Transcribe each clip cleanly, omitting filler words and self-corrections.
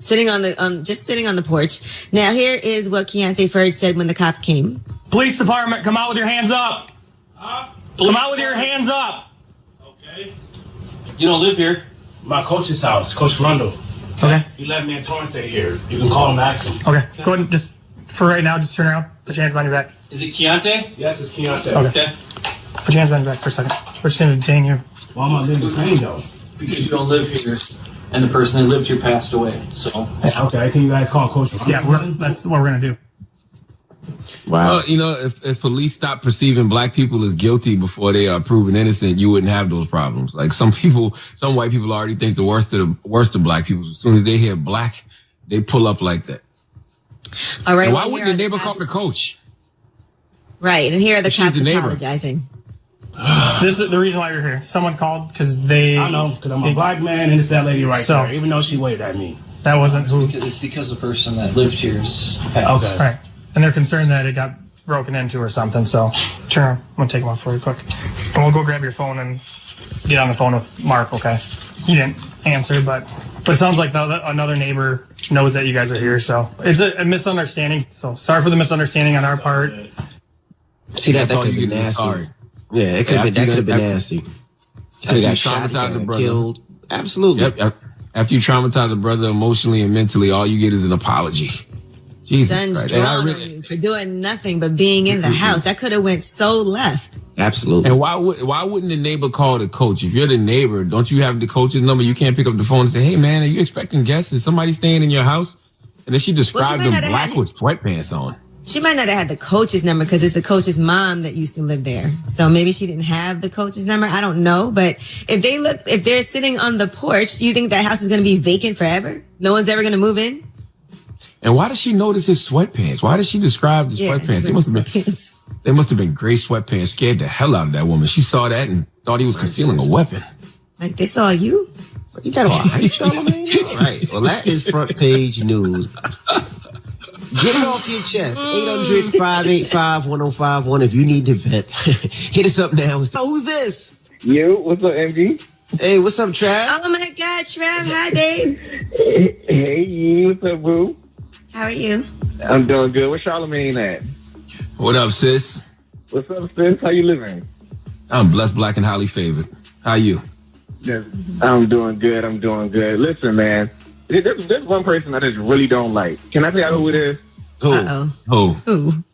sitting on the porch. Now, here is what Keontae Ferd said when the cops came. Police department, come out with your hands up. Come out with your hands up. Okay. You don't live here. My coach's house, Coach Rondo. Okay. He let me and Torrance stay here. You can call him, ask him. Okay. Go ahead and just, for right now, just turn around. Put your hands behind your back. Is it Keontae? Yes, it's Keontae. Okay. Put your hands behind your back for a second. We're just going to detain you. Why am I living in pain, though? Because you don't live here, and the person that lived here passed away. So. Okay, can you guys call Coach Rondo? Yeah, that's what we're going to do. Wow. Well, you know, if police stop perceiving black people as guilty before they are proven innocent, you wouldn't have those problems. Like some white people already think the worst of black people. As soon as they hear black, they pull up like that. All right. And why wouldn't the neighbor call the coach? Right, and here are the She's cops the neighbor. apologizing. This is the reason why you're here. Someone called because they. I know, because I'm a black man and it's that lady right there, even though she waved at me. That wasn't who. It's because the person that lived here is passed. Okay. All right. And they're concerned that it got broken into or something. So, turn around. I'm going to take them off for you quick. And we'll go grab your phone and get on the phone with Mark, okay? He didn't answer, but it sounds like another neighbor knows that you guys are here. So, it's a misunderstanding. So, sorry for the misunderstanding on our part. See, that That's all could you have been get. nasty. Sorry. Yeah, it could have been nasty. Could have got shot, traumatize the got brother. killed. Absolutely. Yep. After you traumatize a brother emotionally and mentally, all you get is an apology. Jesus Son's Christ. drawn on you for doing nothing but being in the house. That could have went so left. Absolutely. And why wouldn't the neighbor call the coach? If you're the neighbor, don't you have the coach's number? You can't pick up the phone and say, "Hey man, are you expecting guests? Is somebody staying in your house?" And then she described them black with sweatpants on. She might not have had the coach's number because it's the coach's mom that used to live there. So maybe she didn't have the coach's number. I don't know. But if they're sitting on the porch, do you think that house is going to be vacant forever? No one's ever going to move in? And why does she notice his sweatpants? Why does she describe the sweatpants? They must have been gray sweatpants. Scared the hell out of that woman. She saw that and thought he was concealing a weapon. Like they saw you? You got a height, Charlamagne? All right. Well, that is front page news. Get it off your chest. 800-585-1051 if you need to vent. Hit us up now. Oh, who's this? Yo, what's up, MG? Hey, what's up, Trav? Oh my God, Trav. Hi, babe. Hey, what's up, boo? How are you? I'm doing good. Where's Charlamagne at? What up, sis? What's up, sis? How you living? I'm blessed, black, and highly favored. How you? Yes, I'm doing good. Listen, man. There's one person I just really don't like. Can I tell you who it is? Who? Who?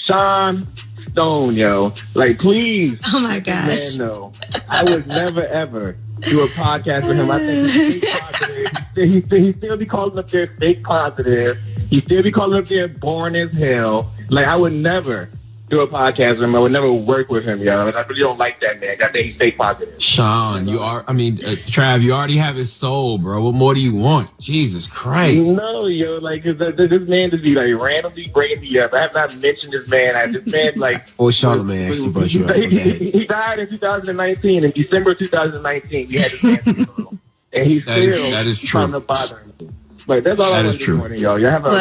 Sean Stone, yo. Like, please. Oh my gosh. Man, no. I would never, ever do a podcast with him. I think he's fake positive. He still be calling up there fake positive. He still be calling up there boring as hell. Like, I would never do a podcast with him. I would never work with him, yo. I really don't like that man. I think he's fake positive. Sean, Trav, you already have his soul, bro. What more do you want? Jesus Christ. No, yo, like, this man just be, like, randomly bringing me up. I have not mentioned this man. This man, like... Or Charlamagne actually brought you up. He died in 2019. In December 2019, we had this man funeral. And he's still trying to bother me. But that's all I want this morning, y'all. Y'all have a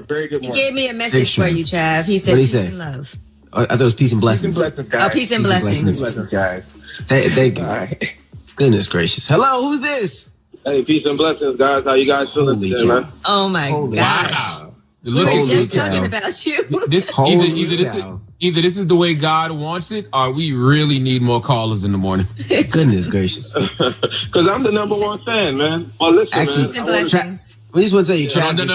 very good morning. He gave me a message for you, Trav. He said peace and love. I thought it was peace and blessings. Peace and blessings, guys. Oh, peace and blessings. Peace and blessings, guys. Thank you. All right. Goodness gracious. Hello, who's this? Hey, peace and blessings, guys. How you guys feeling today, man? Oh, my gosh. Wow. We were just talking about you. Either this is the way God wants it, or we really need more callers in the morning. Goodness gracious. Because I'm the number one fan, man. Well, listen, actually, man. We just want to tell you, Trav. No,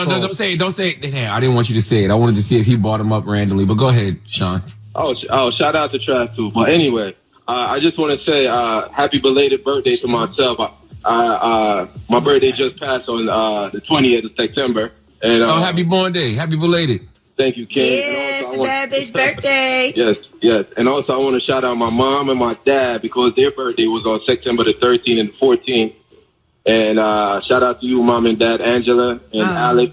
don't say it. Hey, I didn't want you to say it. I wanted to see if he brought him up randomly, but go ahead, Sean. Oh, shout out to Trav too. But anyway, I just want to say happy belated birthday to myself. My birthday just passed on the 20th of September. And, happy born day. Happy belated. Thank you, Ken. Yes, bad bitch birthday. Yes. And also I want to shout out my mom and my dad because their birthday was on September the 13th and 14th. And shout out to you, Mom and Dad, Angela and Alec.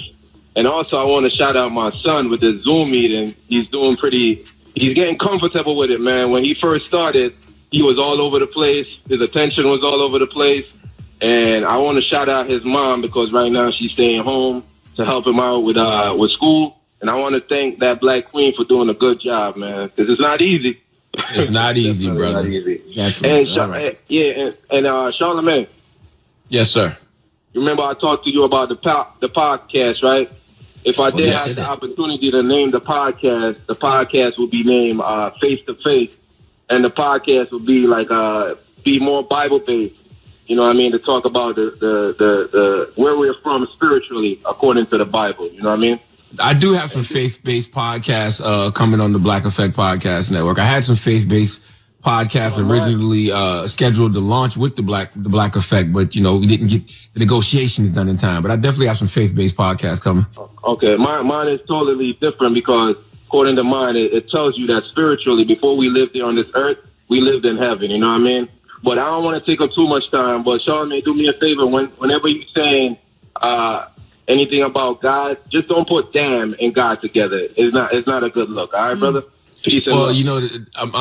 And also I want to shout out my son with the Zoom meeting. He's getting comfortable with it, man. When he first started, he was all over the place. His attention was all over the place. And I want to shout out his mom because right now she's staying home to help him out with school. And I want to thank that Black Queen for doing a good job, man. Because it's not easy. It's not easy, brother. Not easy. And Charlamagne. Yes, sir. remember I talked to you about the podcast, right? If I did have the opportunity to name the podcast would be named Face to Face, and the podcast would be like be more Bible based. You know what I mean? To talk about the where we're from spiritually according to the Bible. You know what I mean? I do have some faith-based podcasts coming on the Black Effect Podcast Network. I had some faith-based podcasts originally scheduled to launch with the Black Effect, but we didn't get the negotiations done in time. But I definitely have some faith-based podcasts coming. Okay, mine is totally different because according to mine, it tells you that spiritually, before we lived here on this earth, we lived in heaven. You know what I mean? But I don't want to take up too much time. But Charlamagne, do me a favor whenever you're saying anything about God, just don't put damn and God together. It's not a good look. All right, brother? Peace and love.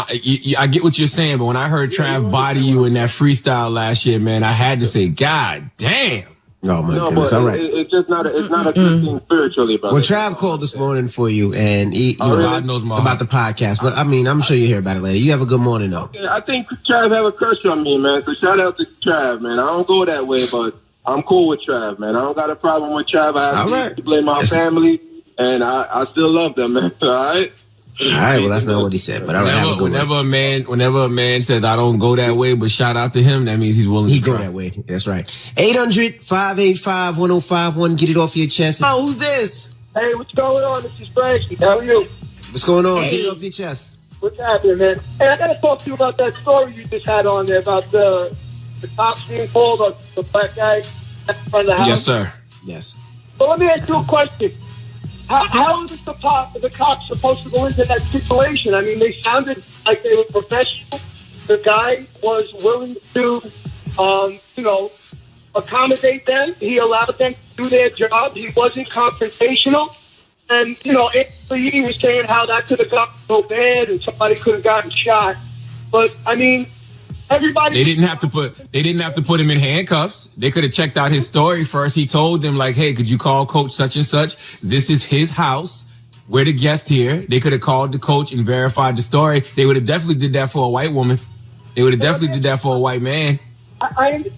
I get what you're saying, but when I heard Trav body you in that freestyle last year, man, I had to say, God damn. Oh my goodness! All right, it's just not a good thing spiritually, brother. Well, Trav called this morning for you, and he God knows my about the podcast. But I mean, I'm sure you hear about it later. You have a good morning, though. Okay, I think Trav have a crush on me, man. So shout out to Trav, man. I don't go that way, but I'm cool with Trav, man. I don't got a problem with Trav. I have to blame my family, and I still love them, man. All right. All right, well, that's not what he said, but all right. Whenever a man says I don't go that way, but shout out to him, that means he's willing to go that way. That's right. 800-585-1051. Get it off your chest. Oh, who's this? Hey, what's going on? This is Frankie. How are you? What's going on? Hey. Get it off your chest. What's happening, man? Hey, I got to talk to you about that story you just had on there about the cops being called on the black guy at the front of the house. Yes, sir. Yes. So let me ask you a question. How is the cops supposed to go into that situation? I mean, they sounded like they were professional. The guy was willing to, accommodate them. He allowed them to do their job. He wasn't confrontational. And, he was saying how that could have gotten so bad and somebody could have gotten shot. But, I mean, everybody... They didn't have to put him in handcuffs. They could have checked out his story first. He told them, like, hey, could you call Coach such and such? This is his house. We're the guest here. They could have called the coach and verified the story. They would have definitely did that for a white woman. They would have definitely did that for a white man.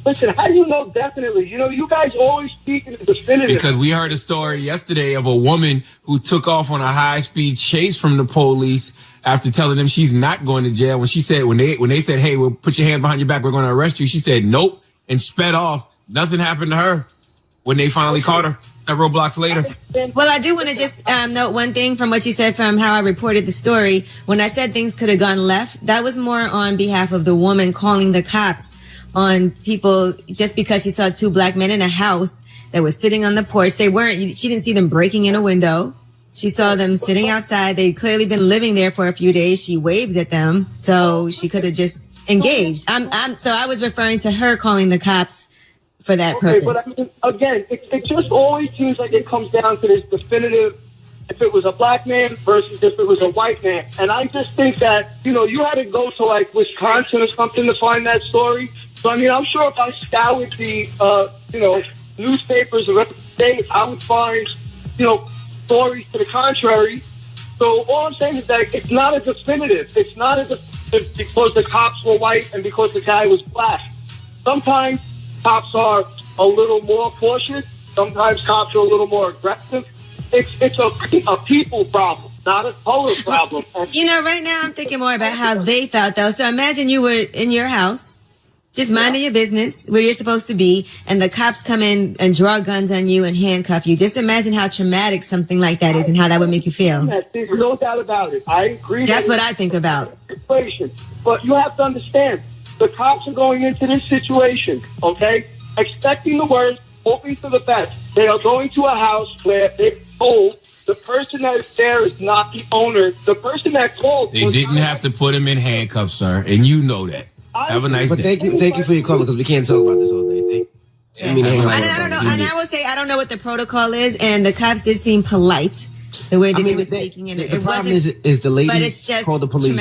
Listen, how do you know definitely? You guys always speak in the definitive. Because we heard a story yesterday of a woman who took off on a high-speed chase from the police after telling them she's not going to jail. When she said, when they said, hey, we'll put your hand behind your back, we're going to arrest you. She said, nope, and sped off. Nothing happened to her when they finally caught her several blocks later. Well, I do want to just note one thing from what you said from how I reported the story. When I said things could have gone left, that was more on behalf of the woman calling the cops on people just because she saw two black men in a house that was sitting on the porch. She didn't see them breaking in a window. She saw them sitting outside. They'd clearly been living there for a few days. She waved at them, so she could have just engaged. So I was referring to her calling the cops for that purpose. But I mean, again, it just always seems like it comes down to this definitive, if it was a black man versus if it was a white man. And I just think that, you had to go to like Wisconsin or something to find that story. So, I mean, I'm sure if I scoured the, newspapers of every state, I would find, stories to the contrary. So all I'm saying is that it's not a definitive. It's not a definitive because the cops were white and because the guy was black. Sometimes cops are a little more cautious. Sometimes cops are a little more aggressive. It's a people problem, not a color problem. Right now I'm thinking more about how they felt, though. So imagine you were in your house, just minding your business where you're supposed to be, and the cops come in and draw guns on you and handcuff you. Just imagine how traumatic something like that is and how that would make you feel. There's no doubt about it. I agree. That's what I think about. But you have to understand, the cops are going into this situation, okay, expecting the worst, hoping for the best. They are going to a house where they're told the person that is there is not the owner. The person that called... They didn't have to put him in handcuffs, sir, and you know that. Have a nice day. Thank you for your call, because we can't talk about this all day. I don't know. And I will say, I don't know what the protocol is, and the cops did seem polite the way that they were speaking. And the problem is the lady called the police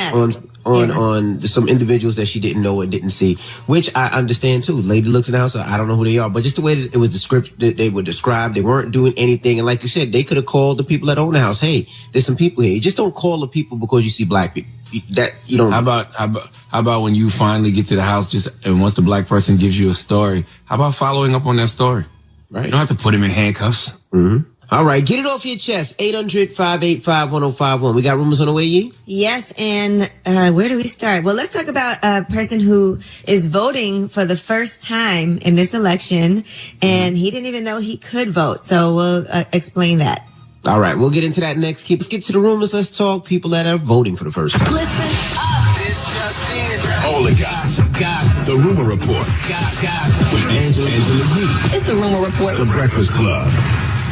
on some individuals that she didn't know and didn't see, which I understand too. Lady looks in the house, I don't know who they are, but just the way that it was described, they were described, they weren't doing anything. And like you said, they could have called the people that own the house. Hey, there's some people here. You just don't call the people because you see black people. That you don't. How about when you finally get to the house, and once the black person gives you a story, how about following up on that story? Right. You don't have to put him in handcuffs. Mm-hmm. All right, get it off your chest. 800-585-1051. We got rumors on the way, Yee? Yes, and where do we start? Well, let's talk about a person who is voting for the first time in this election, and he didn't even know he could vote. So we'll explain that. All right, we'll get into that next. Let's get to the rumors. Let's talk people that are voting for the first time. Listen up. It's just in. All the gossip. The Rumor Report. With Angela Yee. It's the Rumor Report. The Breakfast Club.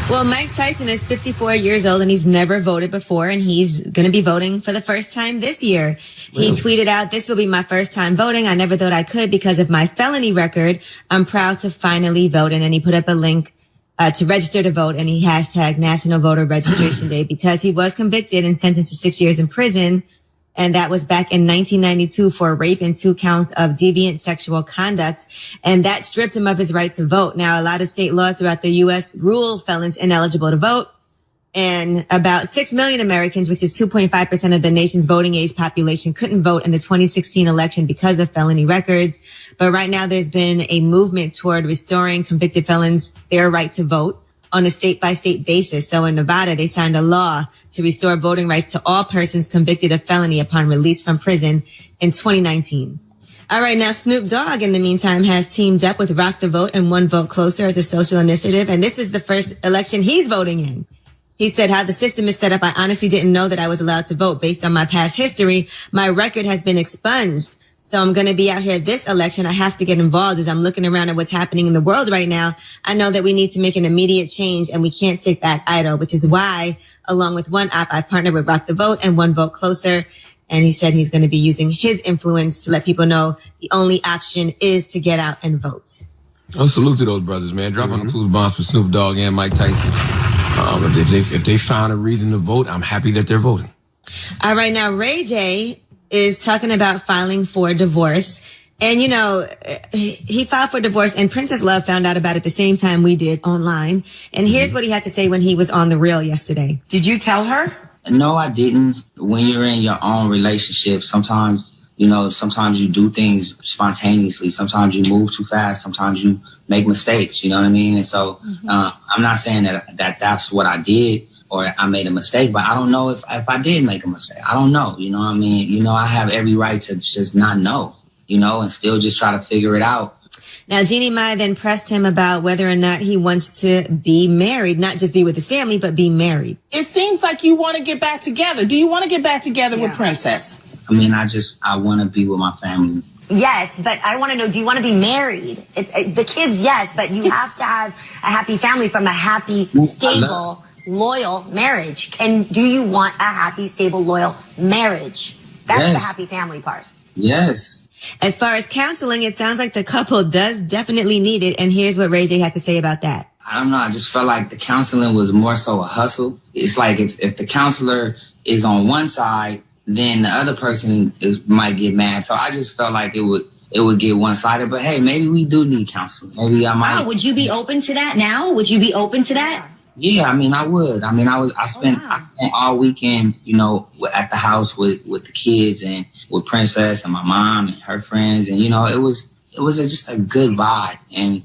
Well, Mike Tyson is 54 years old and he's never voted before, and he's going to be voting for the first time this year. He tweeted out, "This will be my first time voting. I never thought I could because of my felony record. I'm proud to finally vote." And then he put up a link to register to vote, and he hashtag National Voter Registration Day because he was convicted and sentenced to 6 years in prison. And that was back in 1992 for rape and 2 counts of deviant sexual conduct. And that stripped him of his right to vote. Now, a lot of state laws throughout the U.S. rule felons ineligible to vote. And about 6 million Americans, which is 2.5% of the nation's voting age population, couldn't vote in the 2016 election because of felony records. But right now, there's been a movement toward restoring convicted felons their right to vote on a state-by-state basis. So in Nevada, they signed a law to restore voting rights to all persons convicted of felony upon release from prison in 2019. All right, now Snoop Dogg, in the meantime, has teamed up with Rock the Vote and One Vote Closer as a social initiative, and this is the first election he's voting in. He said, "How the system is set up, I honestly didn't know that I was allowed to vote. Based on my past history, my record has been expunged. So I'm going to be out here this election. I have to get involved as I'm looking around at what's happening in the world right now. I know that we need to make an immediate change and we can't sit back idle," which is why, along with One Op, I partnered with Rock the Vote and One Vote Closer. And he said he's going to be using his influence to let people know the only option is to get out and vote. Oh, salute to those brothers, man. Drop on the clues bombs for Snoop Dogg and Mike Tyson. If they found a reason to vote, I'm happy that they're voting. All right, now Ray J is talking about filing for divorce. And, you know, he filed for divorce and Princess Love found out about it the same time we did online. And here's what he had to say when he was on The Real yesterday. Did you tell her? No, I didn't. When you're in your own relationship, sometimes you do things spontaneously. Sometimes you move too fast. Sometimes you make mistakes, you know what I mean? And so I'm not saying that that's what I did or I made a mistake, but I don't know if I did make a mistake. I don't know, you know what I mean? You know, I have every right to just not know, you know, and still just try to figure it out. Now, Jeannie Mai then pressed him about whether or not he wants to be married, not just be with his family, but be married. It seems like you want to get back together. Do you want to get back together with Princess? I mean, I want to be with my family. Yes, but I want to know, do you want to be married? The kids, yes, but you have to have a happy family from a happy, stable, loyal marriage. And do you want a happy, stable, loyal marriage? That's the happy family part. Yes. As far as counseling, it sounds like the couple does definitely need it. And here's what Ray J had to say about that. I don't know. I just felt like the counseling was more so a hustle. It's like if the counselor is on one side, then the other person might get mad. So I just felt like it would get one-sided. But hey, maybe we do need counseling. Maybe I might. Oh, would you be open to that now? Would you be open to that? Yeah, I mean, I would. I mean, I spent all weekend, you know, at the house with the kids and with Princess and my mom and her friends, and you know, it was just a good vibe. And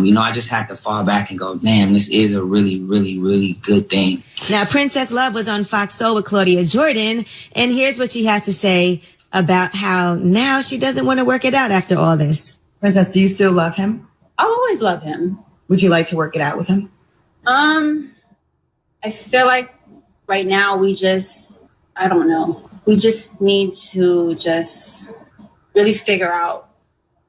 you know, I just had to fall back and go, damn, this is a really, really, really good thing. Now, Princess Love was on Fox Soul with Claudia Jordan, and here's what she had to say about how now she doesn't want to work it out after all this. Princess, do you still love him? I'll always love him. Would you like to work it out with him? I feel like right now we just need to just really figure out.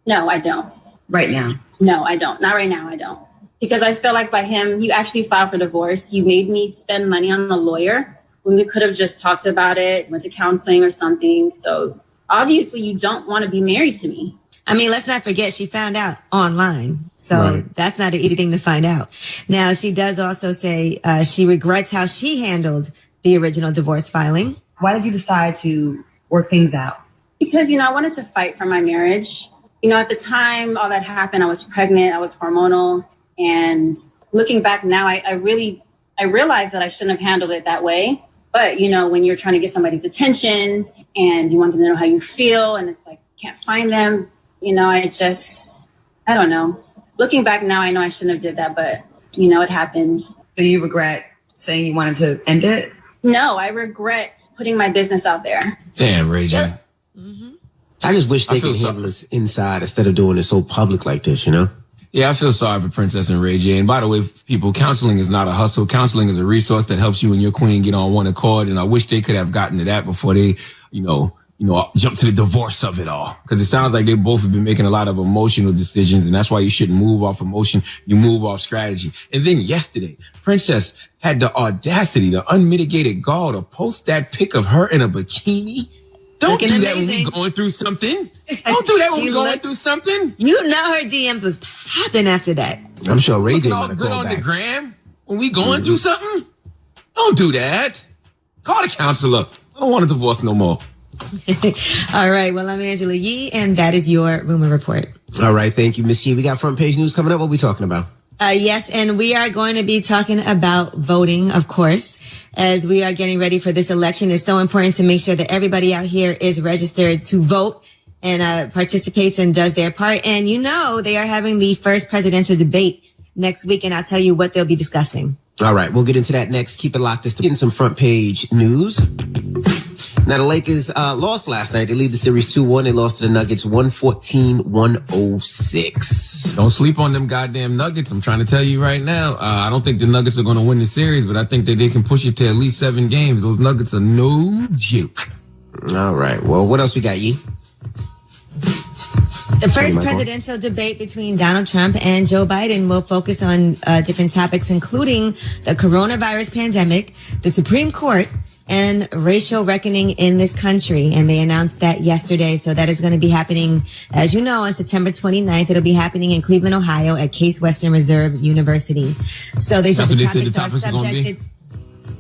No, I don't. Right now? No, I don't. Not right now, I don't. Because I feel like by him, you actually filed for divorce. You made me spend money on a lawyer when we could have just talked about it, went to counseling or something. So obviously you don't want to be married to me. I mean, let's not forget she found out online. So that's not an easy thing to find out. Now, she does also say she regrets how she handled the original divorce filing. Why did you decide to work things out? Because, you know, I wanted to fight for my marriage. You know, at the time all that happened, I was pregnant, I was hormonal. And looking back now, I realized that I shouldn't have handled it that way. But, you know, when you're trying to get somebody's attention and you want them to know how you feel and it's like, can't find them, you know, I don't know. Looking back now, I know I shouldn't have did that, but it happened. Do you regret saying you wanted to end it? No, I regret putting my business out there. Damn, Ray J. I just wish they could handle this inside instead of doing it so public like this, Yeah, I feel sorry for Princess and Ray J. And by the way, people, counseling is not a hustle. Counseling is a resource that helps you and your queen get on one accord. And I wish they could have gotten to that before they, jump to the divorce of it all. Because it sounds like they both have been making a lot of emotional decisions. And that's why you shouldn't move off emotion. You move off strategy. And then yesterday, Princess had the audacity, the unmitigated gall to post that pic of her in a bikini. Don't do that when we're going through something. Don't do that when we're going through something. You know her DMs was popping after that. I'm sure Ray J might have good on back. The gram when we going through something. Don't do that. Call the counselor. I don't want a divorce no more. All right. Well, I'm Angela Yee, and that is your Rumor Report. All right. Thank you, Miss Yee. We got front page news coming up. What are we talking about? Yes, and we are going to be talking about voting, of course, as we are getting ready for this election. It's so important to make sure that everybody out here is registered to vote and participates and does their part. And they are having the first presidential debate next week, and I'll tell you what they'll be discussing. All right, we'll get into that next. Keep it locked. This getting some front page news. Now, the Lakers lost last night. They lead the series 2-1. They lost to the Nuggets 114-106. Don't sleep on them goddamn Nuggets. I'm trying to tell you right now. I don't think the Nuggets are going to win the series, but I think that they can push it to at least 7 games. Those Nuggets are no joke. All right. Well, what else we got, Yee? The first presidential debate between Donald Trump and Joe Biden will focus on different topics, including the coronavirus pandemic, the Supreme Court, and racial reckoning in this country. And they announced that yesterday. So that is going to be happening, as you know, on September 29th. It'll be happening in Cleveland, Ohio at Case Western Reserve University. So they said the topics are subject.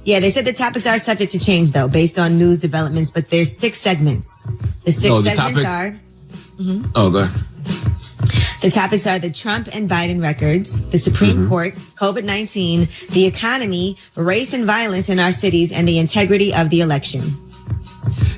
Yeah, they said the topics are subject to change, though, based on news developments. But there's 6 segments. The segments are... Oh, go ahead. The topics are the Trump and Biden records, the Supreme Court, COVID-19, the economy, race and violence in our cities, and the integrity of the election.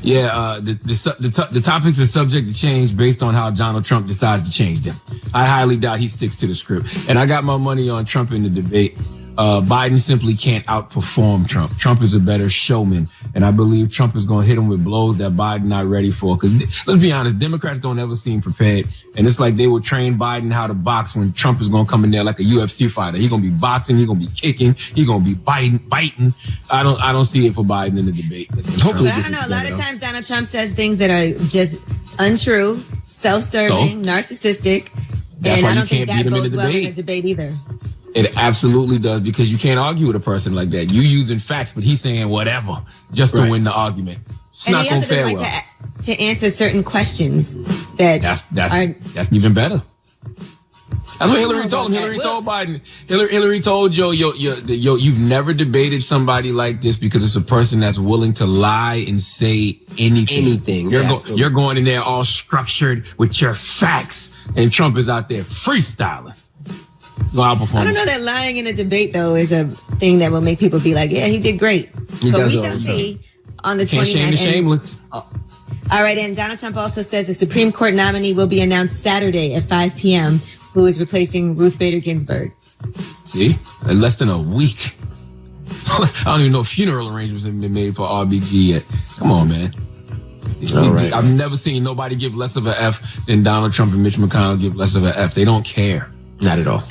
Yeah, the topics are subject to change based on how Donald Trump decides to change them. I highly doubt he sticks to the script. And I got my money on Trump in the debate. Biden simply can't outperform Trump. Trump is a better showman. And I believe Trump is going to hit him with blows that Biden not ready for. Because let's be honest, Democrats don't ever seem prepared. And it's like they will train Biden how to box when Trump is going to come in there like a UFC fighter. He's going to be boxing. He's going to be kicking. He's going to be biting. I don't see it for Biden in the debate. Hopefully, I don't know. A lot of times Donald Trump says things that are just untrue, self-serving, narcissistic. That's and why I don't you can't think beat that him in the bodes well in debate. a debate either. It absolutely does, because you can't argue with a person like that. You using facts, but he's saying whatever just to win the argument. It's and not he going to also fare doesn't well. like to answer certain questions that that's even better. That's what Hillary told him. Hillary told Biden. Hillary told Joe, you've never debated somebody like this because it's a person that's willing to lie and say anything. You're going in there all structured with your facts, and Trump is out there freestyling. I don't know that lying in a debate, though, is a thing that will make people be like, yeah, he did great. But we shall see on the 29th. Can't shame the shameless. All right, and Donald Trump also says the Supreme Court nominee will be announced Saturday at 5 p.m., who is replacing Ruth Bader Ginsburg. See? In less than a week. I don't even know if funeral arrangements have been made for RBG yet. Come on, man. All right. I've never seen nobody give less of an F than Donald Trump and Mitch McConnell give less of an F. They don't care. Not at all.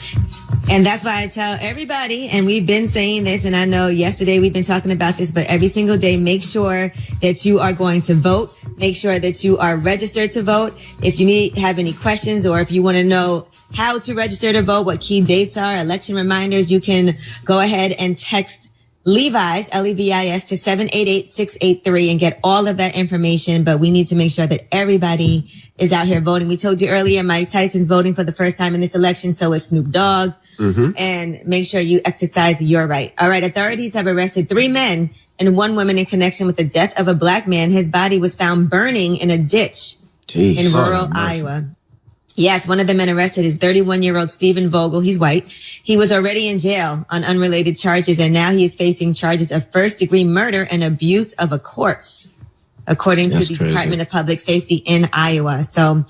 And that's why I tell everybody, and we've been saying this, and I know yesterday we've been talking about this, but every single day, make sure that you are going to vote. Make sure that you are registered to vote. If you have any questions, or if you want to know how to register to vote, what key dates are, election reminders, you can go ahead and text Levi's, Levis, to 788-683 and get all of that information. But we need to make sure that everybody is out here voting. We told you earlier, Mike Tyson's voting for the first time in this election. So is Snoop Dogg. And make sure you exercise your right. All right. Authorities have arrested 3 men and 1 woman in connection with the death of a black man. His body was found burning in a ditch in rural Iowa. Yes, one of the men arrested is 31-year-old Stephen Vogel. He's white. He was already in jail on unrelated charges, and now he is facing charges of first-degree murder and abuse of a corpse, according to the Department of Public Safety in Iowa. So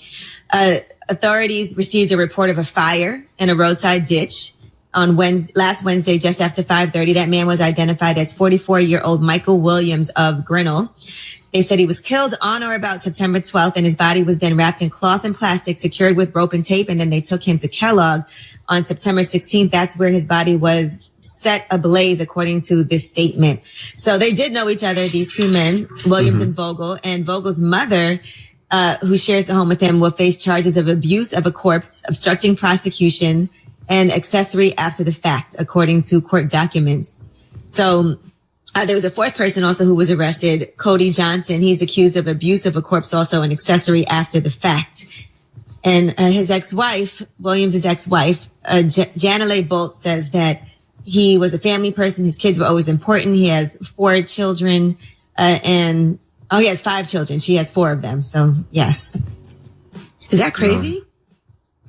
authorities received a report of a fire in a roadside ditch, on last Wednesday, just after 5:30. That man was identified as 44-year-old Michael Williams of Grinnell. They said he was killed on or about September 12th, and his body was then wrapped in cloth and plastic, secured with rope and tape, and then they took him to Kellogg on September 16th. That's where his body was set ablaze, according to this statement. So they did know each other, these two men, Williams and Vogel, and Vogel's mother, who shares the home with him, will face charges of abuse of a corpse, obstructing prosecution, and accessory after the fact, according to court documents. So there was a fourth person also who was arrested, Cody Johnson. He's accused of abuse of a corpse, also an accessory after the fact. And his ex-wife, Williams' ex-wife, Janelle Bolt, says that he was a family person. His kids were always important. He has 4 children, he has 5 children. She has 4 of them. So, yes. Is that crazy?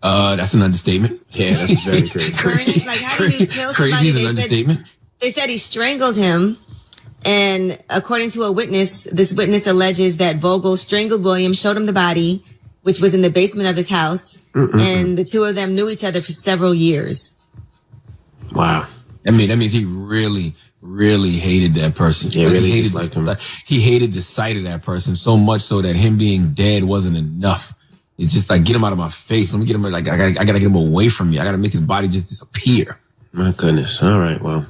That's an understatement. Yeah, that's very crazy. Like, how do you kill somebody? Crazy is an understatement. They said he strangled him. And according to a witness, this witness alleges that Vogel strangled Williams, showed him the body, which was in the basement of his house. And the two of them knew each other for several years. Wow. That means he really, really hated that person. Yeah, like really he disliked him. He hated the sight of that person so much so that him being dead wasn't enough. It's just like, get him out of my face. Let me get him, like, I gotta get him away from me. I gotta make his body just disappear. My goodness. All right, well.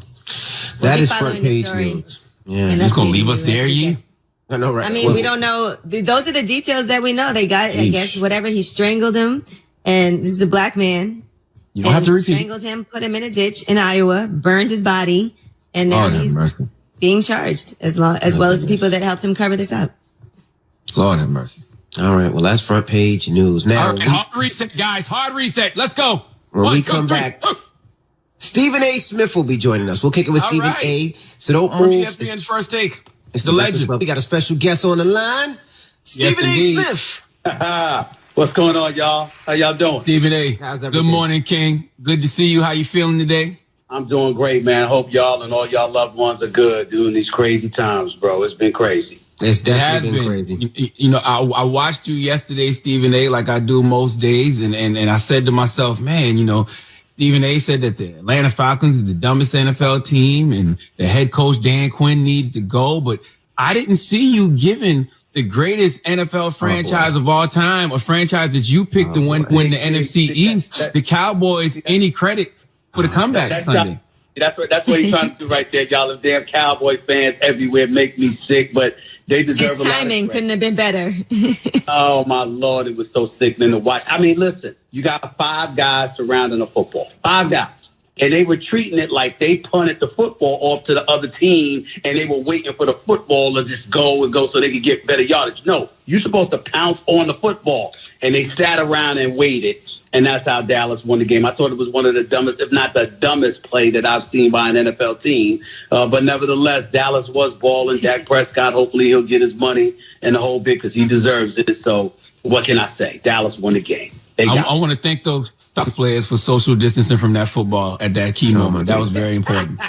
That is front page news. Yeah. He's going to leave us there, I know, right? I mean, we don't know. Those are the details that we know. They got, I guess, whatever. He strangled him. And this is a black man. You don't have to repeat. Strangled him, put him in a ditch in Iowa, burned his body. And now he's being charged as well as the people that helped him cover this up. Lord have mercy. All right. Well, that's front page news. Now, all right, hard reset, guys. Hard reset. Let's go. When we come back, Stephen A. Smith will be joining us. We'll kick it with Stephen A. So don't move. ESPN's first take. It's the legend. We got a special guest on the line. Stephen A. Smith. What's going on, y'all? How y'all doing? Stephen A. Good morning, King. Good to see you. How you feeling today? I'm doing great, man. Hope y'all and all y'all loved ones are good during these crazy times, bro. It's been crazy. It's definitely been crazy. You know, I watched you yesterday, Stephen A., like I do most days, and I said to myself, man, you know, Stephen A. said that the Atlanta Falcons is the dumbest NFL team and the head coach Dan Quinn needs to go. But I didn't see you giving the greatest NFL franchise of all time, a franchise that you picked to win the NFC East, the Cowboys, any credit for the comeback Sunday. That's what he's trying to do right there, y'all. The damn Cowboy fans everywhere make me sick, but they deserve his timing couldn't have been better. Oh, my Lord, it was so sickening to watch. I mean, listen, you got 5 guys surrounding a football. 5 guys. And they were treating it like they punted the football off to the other team, and they were waiting for the football to just go so they could get better yardage. No, you're supposed to pounce on the football. And they sat around and waited. And that's how Dallas won the game. I thought it was one of the dumbest, if not the dumbest play that I've seen by an NFL team. But nevertheless, Dallas was balling. Dak Prescott, hopefully he'll get his money and the whole bit because he deserves it. So what can I say? Dallas won the game. I want to thank those top players for social distancing from that football at that key moment. That was very important.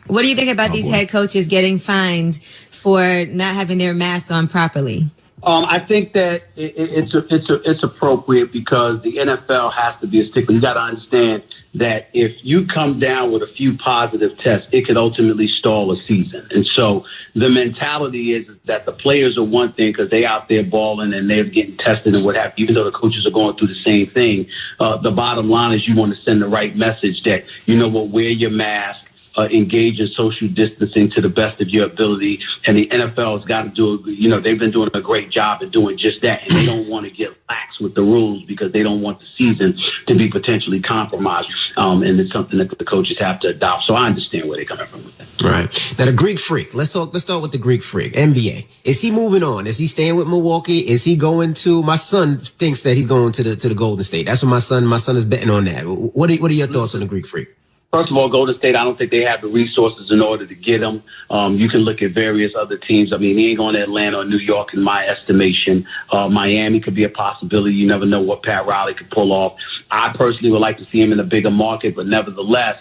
What do you think about these head coaches getting fined for not having their masks on properly? I think that it's appropriate because the NFL has to be a stickler. You got to understand that if you come down with a few positive tests, it could ultimately stall a season. And so the mentality is that the players are one thing because they out there balling and they're getting tested and what have you, even though the coaches are going through the same thing. The bottom line is you want to send the right message that, you know what, wear your mask. Engage in social distancing to the best of your ability. And the NFL has got to do, you know, they've been doing a great job of doing just that. And they don't want to get lax with the rules because they don't want the season to be potentially compromised. And it's something that the coaches have to adopt. So I understand where they're coming from with that. Right. Now, the Greek Freak. Let's start with the Greek Freak. NBA. Is he moving on? Is he staying with Milwaukee? Is he going to? My son thinks that he's going to the Golden State. That's what my son is betting on that. What are your thoughts on the Greek Freak? First of all, Golden State, I don't think they have the resources in order to get him. You can look at various other teams. I mean, he ain't going to Atlanta or New York in my estimation. Miami could be a possibility. You never know what Pat Riley could pull off. I personally would like to see him in a bigger market, but nevertheless,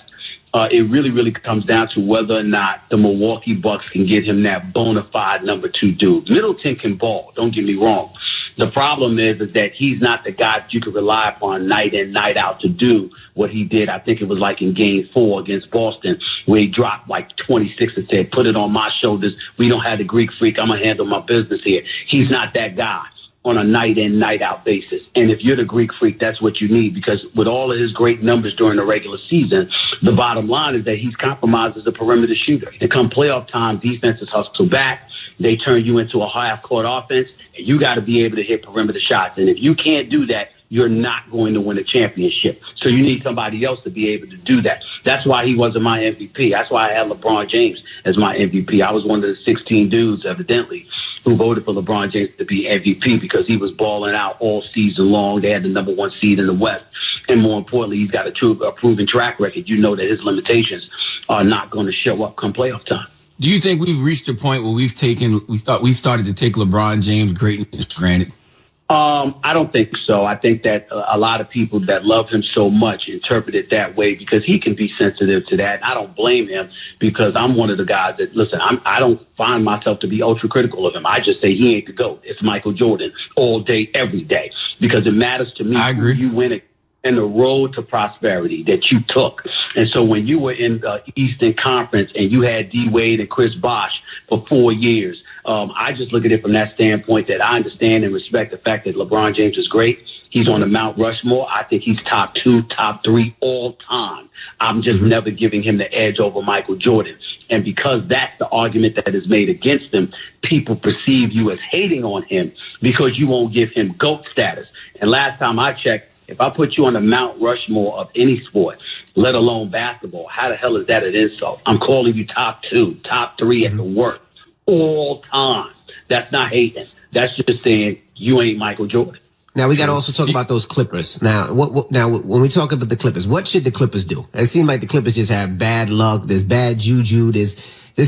it really comes down to whether or not the Milwaukee Bucks can get him that bona fide number 2 dude. Middleton can ball, don't get me wrong. The problem is that he's not the guy that you can rely upon night in, night out to do what he did. I think it was like in Game 4 against Boston, where he dropped like 26 and said, put it on my shoulders. We don't have the Greek freak. I'm going to handle my business here. He's not that guy on a night in, night out basis. And if you're the Greek freak, that's what you need, because with all of his great numbers during the regular season, the bottom line is that he's compromised as a perimeter shooter. And come playoff time, defenses hustle back. They turn you into a half-court offense, and you got to be able to hit perimeter shots. And if you can't do that, you're not going to win a championship. So you need somebody else to be able to do that. That's why he wasn't my MVP. That's why I had LeBron James as my MVP. I was one of the 16 dudes, evidently, who voted for LeBron James to be MVP because he was balling out all season long. They had the number 1 seed in the West. And more importantly, he's got a proven track record. You know that his limitations are not going to show up come playoff time. Do you think we've reached a point where we started to take LeBron James' greatness for granted? I don't think so. I think that a lot of people that love him so much interpret it that way because he can be sensitive to that. I don't blame him, because I'm one of the guys that, listen, I don't find myself to be ultra critical of him. I just say he ain't the GOAT. It's Michael Jordan all day, every day, because it matters to me. I agree. You win it. And the road to prosperity that you took. And so when you were in the Eastern Conference and you had D. Wade and Chris Bosh for 4 years, I just look at it from that standpoint that I understand and respect the fact that LeBron James is great. He's on the Mount Rushmore. I think he's top 2, top 3 all time. I'm just never giving him the edge over Michael Jordan. And because that's the argument that is made against him, people perceive you as hating on him because you won't give him GOAT status. And last time I checked, if I put you on the Mount Rushmore of any sport, let alone basketball, how the hell is that an insult? I'm calling you top 2, top 3 at the worst all time. That's not hating. That's just saying you ain't Michael Jordan. Now, we got to also talk about those Clippers. Now, when we talk about the Clippers, what should the Clippers do? It seems like the Clippers just have bad luck. There's bad juju. There's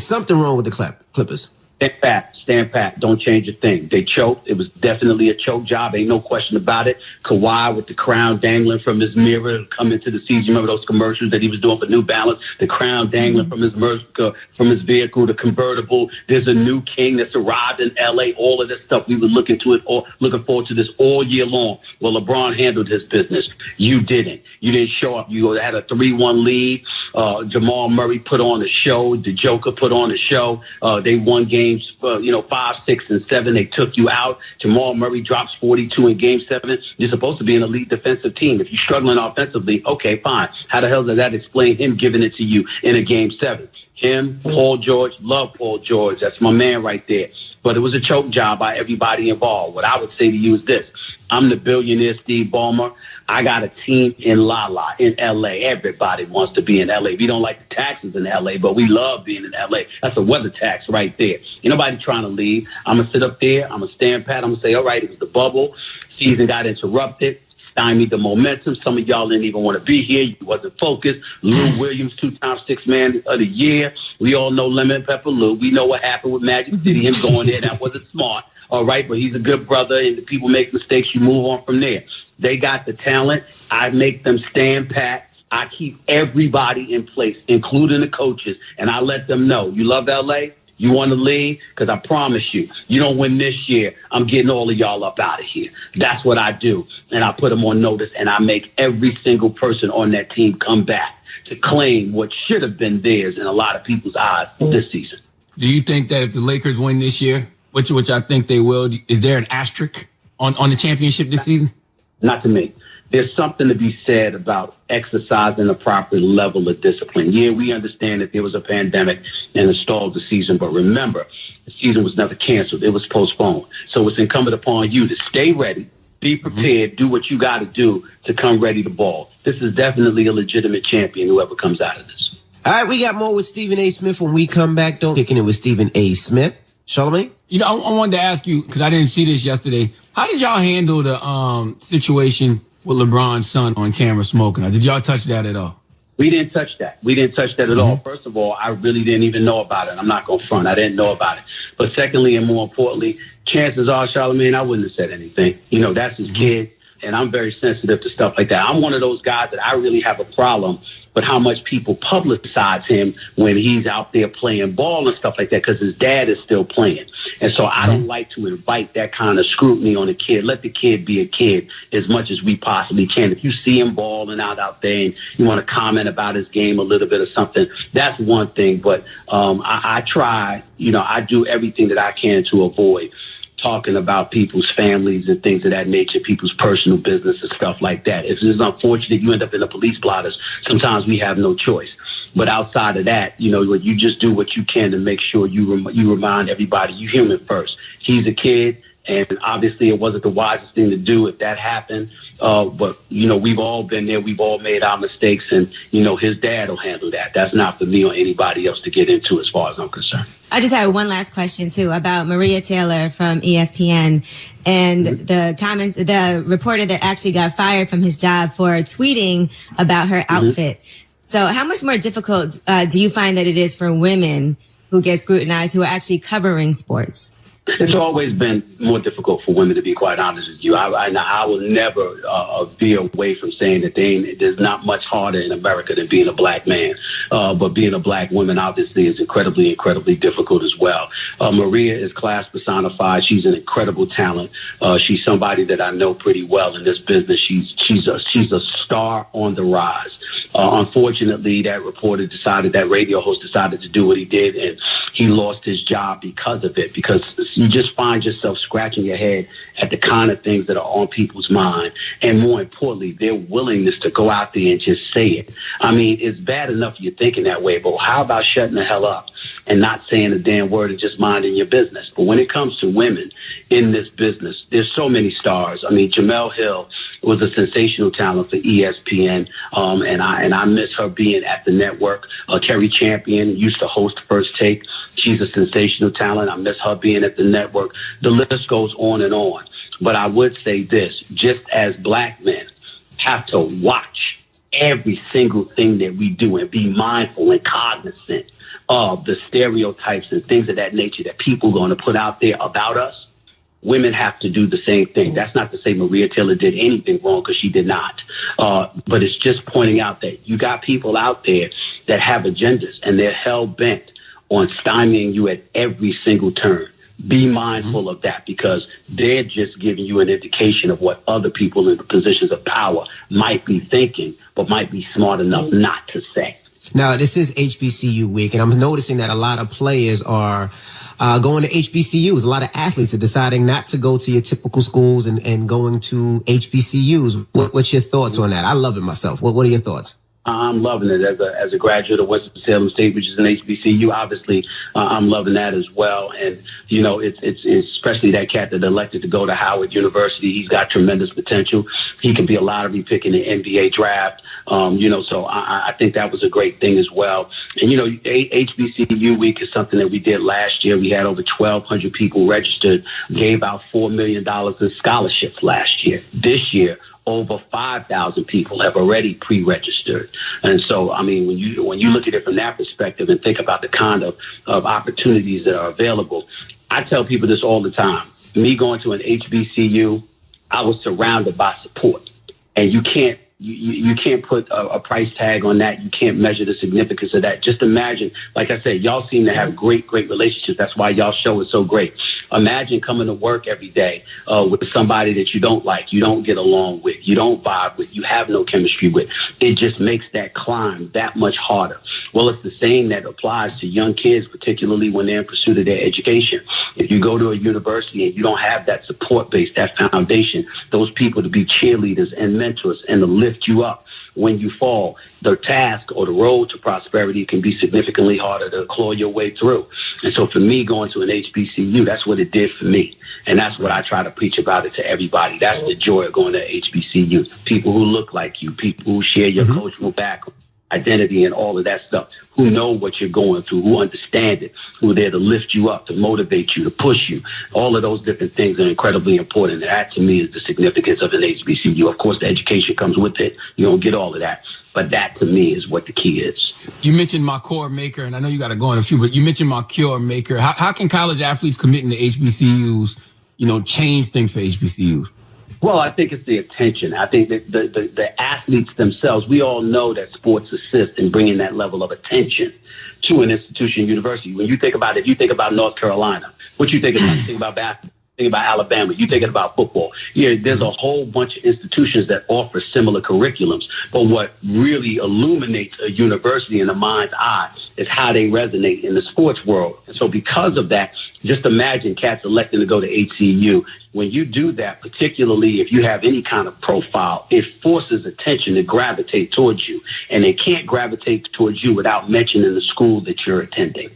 something wrong with the Clippers. Stand pat. Don't change a thing. They choked. It was definitely a choke job. Ain't no question about it. Kawhi with the crown dangling from his mirror come into the season. Remember those commercials that he was doing for New Balance? The crown dangling from his vehicle, the convertible. There's a new king that's arrived in L.A. All of this stuff. We were looking forward to this all year long. Well, LeBron handled his business. You didn't. You didn't show up. You had a 3-1 lead. Jamal Murray put on a show. The Joker put on a show. They won games, 5, 6, and 7. They took you out. Jamal Murray drops 42 in Game 7. You're supposed to be an elite defensive team. If you're struggling offensively, okay, fine. How the hell does that explain him giving it to you in a Game 7? Him, Paul George, love Paul George. That's my man right there. But it was a choke job by everybody involved. What I would say to you is this. I'm the billionaire Steve Ballmer. I got a team in in L.A. Everybody wants to be in L.A. We don't like the taxes in L.A., but we love being in L.A. That's a weather tax right there. Ain't nobody trying to leave. I'm going to sit up there. I'm going to stand pat. I'm going to say, all right, it was the bubble. Season got interrupted. Stymied the momentum. Some of y'all didn't even want to be here. You wasn't focused. Lou Williams, 2-time Sixth Man of the Year. We all know Lemon Pepper Lou. We know what happened with Magic City. Him going there, that wasn't smart. All right, but he's a good brother, and the people make mistakes. You move on from there. They got the talent. I make them stand pat. I keep everybody in place, including the coaches, and I let them know, you love L.A., you want to leave? Because I promise you, you don't win this year, I'm getting all of y'all up out of here. That's what I do, and I put them on notice, and I make every single person on that team come back to claim what should have been theirs in a lot of people's eyes this season. Do you think that if the Lakers win this year, which I think they will, is there an asterisk on the championship this season? Not to me. There's something to be said about exercising a proper level of discipline. Yeah, we understand that there was a pandemic and it stalled the season, but remember, the season was never canceled. It was postponed. So it's incumbent upon you to stay ready, be prepared, do what you got to do to come ready to ball. This is definitely a legitimate champion, whoever comes out of this. All right, we got more with Stephen A. Smith when we come back. Don't kicking it with Stephen A. Smith. Charlamagne? I wanted to ask you, because I didn't see this yesterday, how did y'all handle the situation with LeBron's son on camera smoking? Or did y'all touch that at all? We didn't touch that. At all. First of all, I really didn't even know about it. I'm not going to front. I didn't know about it. But secondly, and more importantly, chances are, Charlamagne, I wouldn't have said anything. That's his kid, and I'm very sensitive to stuff like that. I'm one of those guys that I really have a problem but how much people publicize him when he's out there playing ball and stuff like that, because his dad is still playing. And so I don't like to invite that kind of scrutiny on a kid. Let the kid be a kid as much as we possibly can. If you see him balling out there and you want to comment about his game a little bit or something, that's one thing. But I try, I do everything that I can to avoid talking about people's families and things of that nature, people's personal business and stuff like that. It's unfortunate you end up in the police blotters. Sometimes we have no choice. But outside of that, you just do what you can to make sure you remind everybody you're human first. He's a kid, and obviously it wasn't the wisest thing to do if that happened. But, we've all been there. We've all made our mistakes, and, his dad will handle that. That's not for me or anybody else to get into as far as I'm concerned. I just have one last question, too, about Maria Taylor from ESPN and the reporter that actually got fired from his job for tweeting about her outfit. So how much more difficult do you find that it is for women who get scrutinized who are actually covering sports? It's always been more difficult for women, to be quite honest with you. I will never veer away from saying that there's not much harder in America than being a black man. But being a black woman, obviously, is incredibly, incredibly difficult as well. Maria is class personified. She's an incredible talent. She's somebody that I know pretty well in this business. She's a star on the rise. Unfortunately, that radio host decided to do what he did, and he lost his job because of it, because you just find yourself scratching your head at the kind of things that are on people's mind. And more importantly, their willingness to go out there and just say it. I mean, it's bad enough you're thinking that way, but how about shutting the hell up and not saying a damn word and just minding your business? But when it comes to women in this business, there's so many stars. I mean, Jemele Hill was a sensational talent for ESPN, and I miss her being at the network. Kerry Champion used to host First Take. She's a sensational talent. I miss her being at the network. The list goes on and on. But I would say this, just as black men have to watch every single thing that we do and be mindful and cognizant of the stereotypes and things of that nature that people are going to put out there about us, women have to do the same thing. That's not to say Maria Taylor did anything wrong, because she did not. But it's just pointing out that you got people out there that have agendas, and they're hell-bent on stymieing you at every single turn. Be mindful of that, because they're just giving you an indication of what other people in the positions of power might be thinking, but might be smart enough not to say. Now, this is HBCU week, and I'm noticing that a lot of players are going to HBCUs. A lot of athletes are deciding not to go to your typical schools and going to HBCUs. What's your thoughts on that? I love it myself. What are your thoughts? I'm loving it as a graduate of Winston-Salem State, which is an HBCU. Obviously, I'm loving that as well. And, it's especially that cat that elected to go to Howard University. He's got tremendous potential. He could be a lottery pick in the NBA draft. So I think that was a great thing as well. And, HBCU week is something that we did last year. We had over 1,200 people registered, gave out $4 million in scholarships last year. This year, over 5,000 people have already pre-registered. And so, I mean, when you look at it from that perspective and think about the kind of opportunities that are available, I tell people this all the time. Me going to an HBCU, I was surrounded by support. And you can't put a price tag on that. You can't measure the significance of that. Just imagine, like I said, y'all seem to have great relationships. That's why y'all show is so great. Imagine coming to work every day with somebody that you don't like, you don't get along with, you don't vibe with, you have no chemistry with. It just makes that climb that much harder. Well, it's the same that applies to young kids, particularly when they're in pursuit of their education. If you go to a university and you don't have that support base, that foundation, those people to be cheerleaders and mentors and to lift you up when you fall, the task or the road to prosperity can be significantly harder to claw your way through. And so for me, going to an HBCU, that's what it did for me. And that's what I try to preach about it to everybody. That's the joy of going to HBCU. People who look like you, people who share your cultural background, identity, and all of that stuff, who know what you're going through, who understand it, who are there to lift you up, to motivate you, to push you. All of those different things are incredibly important. That, to me, is the significance of an HBCU. Of course, the education comes with it. You don't get all of that. But that, to me, is what the key is. You mentioned Makur Maker, and I know you got to go in a few, but you mentioned Makur Maker. How can college athletes committing to HBCUs, change things for HBCUs? Well, I think it's the attention. I think that the athletes themselves, we all know that sports assist in bringing that level of attention to an institution, university. When you think about it, if you think about North Carolina, what you think about? You think about basketball. Think about Alabama. You thinking about football. Yeah, there's a whole bunch of institutions that offer similar curriculums. But what really illuminates a university in the mind's eye is how they resonate in the sports world. And so because of that, just imagine cats electing to go to HCU. When you do that, particularly if you have any kind of profile, it forces attention to gravitate towards you. And they can't gravitate towards you without mentioning the school that you're attending.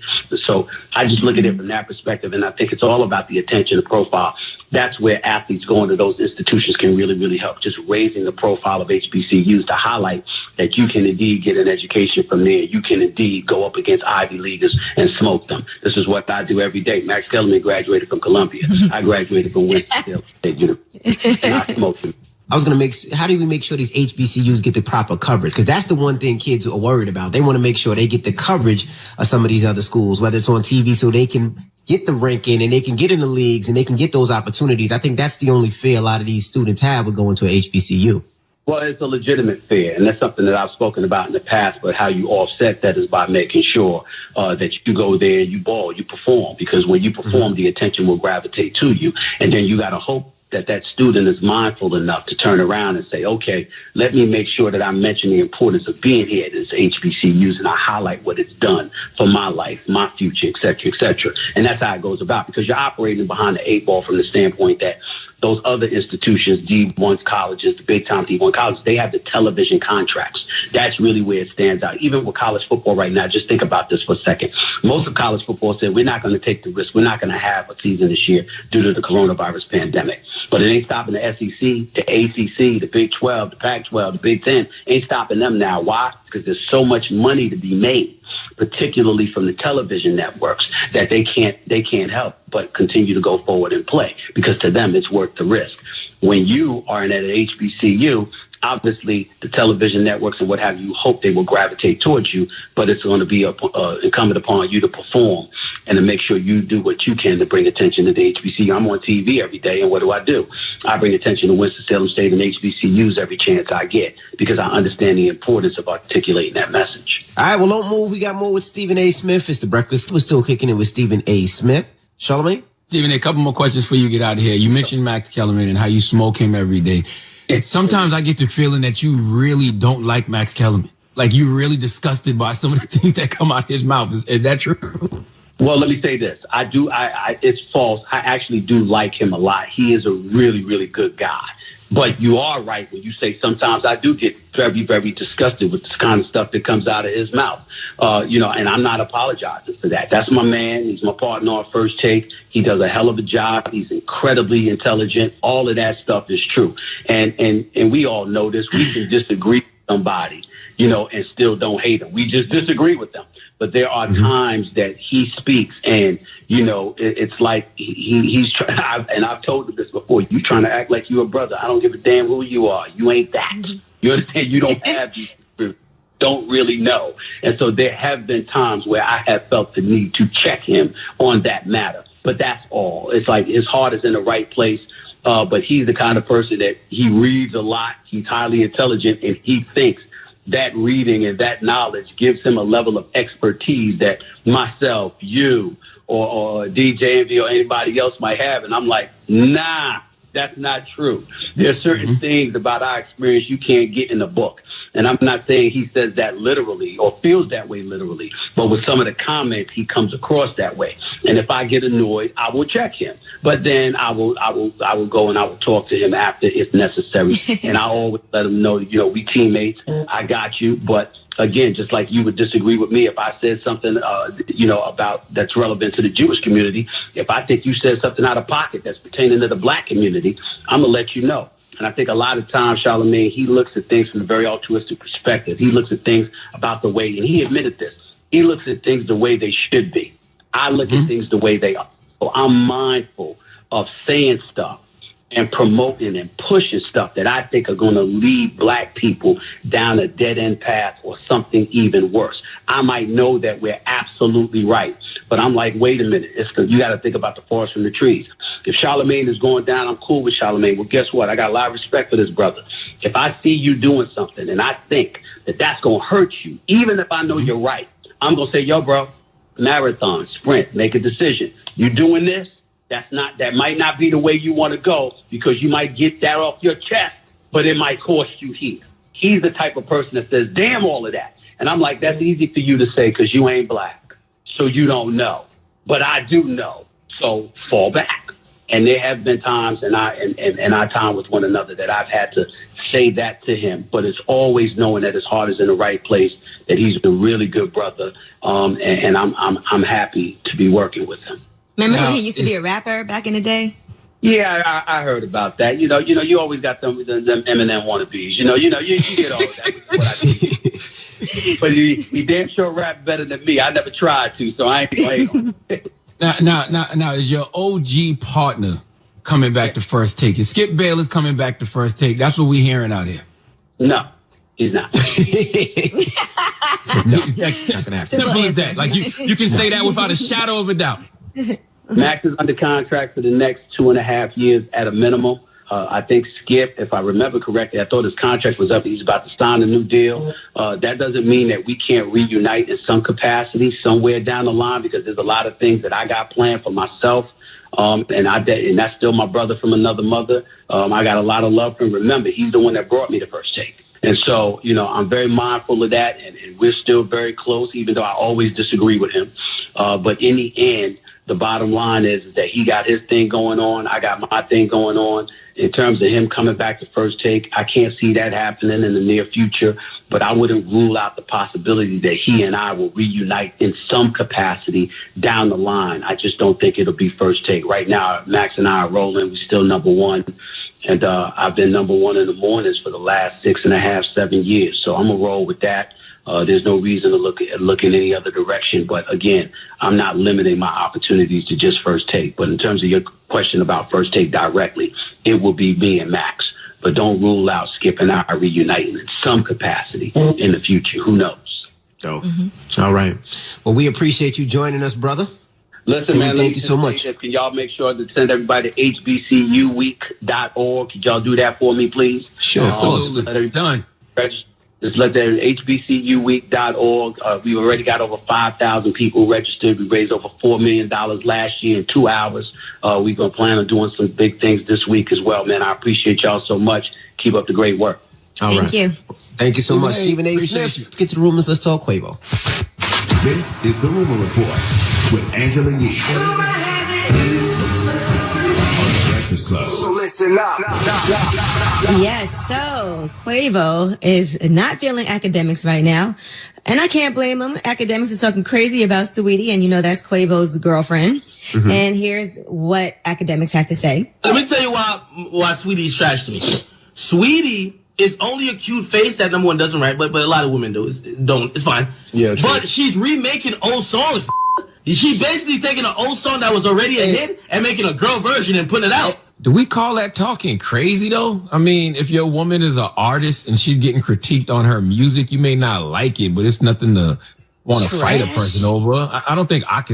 So I just look at it from that perspective, and I think it's all about the attention and profile. That's where athletes going to those institutions can really, really help, just raising the profile of HBCUs to highlight that you can indeed get an education from there. You can indeed go up against Ivy Leaguers and smoke them. This is what I do every day. Max Kellerman graduated from Columbia. I graduated from Winston-Salem State University, and I smoked him. I was going to how do we make sure these HBCUs get the proper coverage? Because that's the one thing kids are worried about. They want to make sure they get the coverage of some of these other schools, whether it's on TV, so they can get the ranking and they can get in the leagues and they can get those opportunities. I think that's the only fear a lot of these students have with going to a HBCU. Well, it's a legitimate fear, and that's something that I've spoken about in the past, but how you offset that is by making sure that you go there and you ball, you perform, because when you perform, the attention will gravitate to you, and then you got to hope that student is mindful enough to turn around and say, okay, let me make sure that I mention the importance of being here at this HBCUs and I highlight what it's done for my life, my future, et cetera, et cetera. And that's how it goes about, because you're operating behind the 8 ball from the standpoint that those other institutions, D1 colleges, the big time D1 colleges, they have the television contracts. That's really where it stands out. Even with college football right now, just think about this for a second. Most of college football said, we're not going to take the risk. We're not going to have a season this year due to the coronavirus pandemic. But it ain't stopping the SEC, the ACC, the Big 12, the Pac-12, the Big 10. Ain't stopping them now. Why? Because there's so much money to be made, particularly from the television networks, that they can't help but continue to go forward and play, because to them it's worth the risk. When you are in at an HBCU, obviously the television networks and what have you hope they will gravitate towards you, but it's going to be incumbent upon you to perform and to make sure you do what you can to bring attention to the HBCU. I'm on TV every day, and what do? I bring attention to Winston-Salem State and HBCUs every chance I get, because I understand the importance of articulating that message. All right, well, don't move. We got more with Stephen A. Smith. It's The Breakfast. We're still kicking it with Stephen A. Smith. Charlamagne? Stephen, a couple more questions before you get out of here. You mentioned Max Kellerman and how you smoke him every day. Sometimes I get the feeling that you really don't like Max Kellerman. Like, you're really disgusted by some of the things that come out of his mouth. Is that true? Well, let me say this. It's false. I actually do like him a lot. He is a really, really good guy. But you are right when you say sometimes I do get very, very disgusted with this kind of stuff that comes out of his mouth. And I'm not apologizing for that. That's my man. He's my partner on First Take. He does a hell of a job. He's incredibly intelligent. All of that stuff is true. And we all know this. We can disagree with somebody, and still don't hate them. We just disagree with them. But there are times that he speaks and, it's like he's trying, and I've told him this before, you trying to act like you're a brother. I don't give a damn who you are. You ain't that. You understand? You don't have these, don't really know. And so there have been times where I have felt the need to check him on that matter. But that's all. It's like his heart is in the right place. But he's the kind of person that he reads a lot. He's highly intelligent, and he thinks that reading and that knowledge gives him a level of expertise that myself, you, or DJ Envy or anybody else might have. And I'm like, nah, that's not true. There are certain things about our experience you can't get in a book. And I'm not saying he says that literally or feels that way literally, but with some of the comments, he comes across that way. And if I get annoyed, I will check him. But then I will go and I will talk to him after if necessary. And I always let him know, we teammates. I got you. But again, just like you would disagree with me if I said something, about that's relevant to the Jewish community. If I think you said something out of pocket that's pertaining to the black community, I'm going to let you know. And I think a lot of times, Charlamagne, he looks at things from a very altruistic perspective. He looks at things about the way, and he admitted this, he looks at things the way they should be. I look at things the way they are. So I'm mindful of saying stuff and promoting and pushing stuff that I think are going to lead black people down a dead-end path or something even worse. I might know that we're absolutely right, But I'm like, wait a minute. You got to think about the forest from the trees. If Charlamagne is going down, I'm cool with Charlamagne. Well, guess what? I got a lot of respect for this brother. If I see you doing something and I think that that's going to hurt you, even if I know you're right, I'm going to say, yo, bro, marathon, sprint, make a decision. You doing this? That might not be the way you want to go, because you might get that off your chest, but it might cost you here. He's the type of person that says, damn all of that. And I'm like, that's easy for you to say because you ain't black. So you don't know. But I do know. So fall back. And there have been times in our time with one another that I've had to say that to him. But it's always knowing that his heart is in the right place, that he's a really good brother. And I'm happy to be working with him. Remember when he used to be a rapper back in the day? Yeah, I heard about that. You always got them Eminem wannabes. You get all of that. What I think. But he damn sure rap better than me. I never tried to, so I ain't going to. Now, is your OG partner coming back to First Take? Is Skip Bayless coming back to First Take? That's what we're hearing out here. No, he's not. No, simple as that. Like you can say that without a shadow of a doubt. Max is under contract for the next 2.5 years at a minimum. I think Skip, if I remember correctly, I thought his contract was up. He's about to sign a new deal. That doesn't mean that we can't reunite in some capacity somewhere down the line, because there's a lot of things that I got planned for myself. And that's still my brother from another mother. I got a lot of love for him. Remember, he's the one that brought me to First Take. And so, I'm very mindful of that, and we're still very close, even though I always disagree with him. But in the end, the bottom line is that he got his thing going on. I got my thing going on. In terms of him coming back to First Take, I can't see that happening in the near future, but I wouldn't rule out the possibility that he and I will reunite in some capacity down the line. I just don't think it'll be First Take. Right now, Max and I are rolling. We're still number one. And I've been number one in the mornings for the last 6.5, 7 years. So I'm going to roll with that. There's no reason to look in any other direction. But again, I'm not limiting my opportunities to just First Take. But in terms of your question about First Take directly, it will be me and Max. But don't rule out Skip and I reuniting in some capacity in the future. Who knows? So, All right. Well, we appreciate you joining us, brother. Listen, man, thank you so much. Can y'all make sure to send everybody to hbcuweek.org? Could y'all do that for me, please? Sure. Absolutely. Done. Just let them hbcuweek.org. We've already got over 5,000 people registered. We raised over $4 million last year in 2 hours. We're going to plan on doing some big things this week as well, man. I appreciate y'all so much. Keep up the great work. Thank you. Thank you so much, Stephen A. Smith. Let's get to the rumors. Let's talk Quavo. This is the Rumor Report with Angela Yee. Club. So listen up. Yes, so Quavo is not feeling academics right now. And I can't blame him. Academics is talking crazy about Saweetie, and that's Quavo's girlfriend. Mm-hmm. And here's what academics had to say. Let me tell you why Saweetie is trash to me. Saweetie is only a cute face that number one doesn't write, but a lot of women do. It's fine. Yeah, true. But she's remaking old songs. She basically taking an old song that was already a hit and making a girl version and putting it out. Do we call that talking crazy, though? I mean, if your woman is an artist and she's getting critiqued on her music, you may not like it, but it's nothing to want to fight a person over. I don't think Ak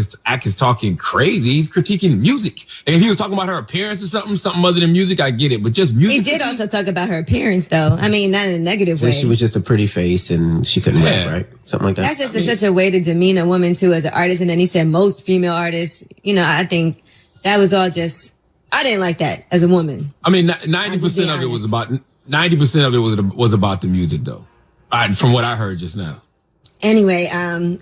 is talking crazy. He's critiquing music. And if he was talking about her appearance or something other than music, I get it. But just music. He did also talk about her appearance, though. I mean, not in a negative way. She was just a pretty face and she couldn't rap, right? Something like that. That's just such a way to demean a woman, too, as an artist. And then he said most female artists. I think that was all just... I didn't like that as a woman. I mean, 90% of it was about 90% of it was about the music, though. From what I heard just now. Anyway,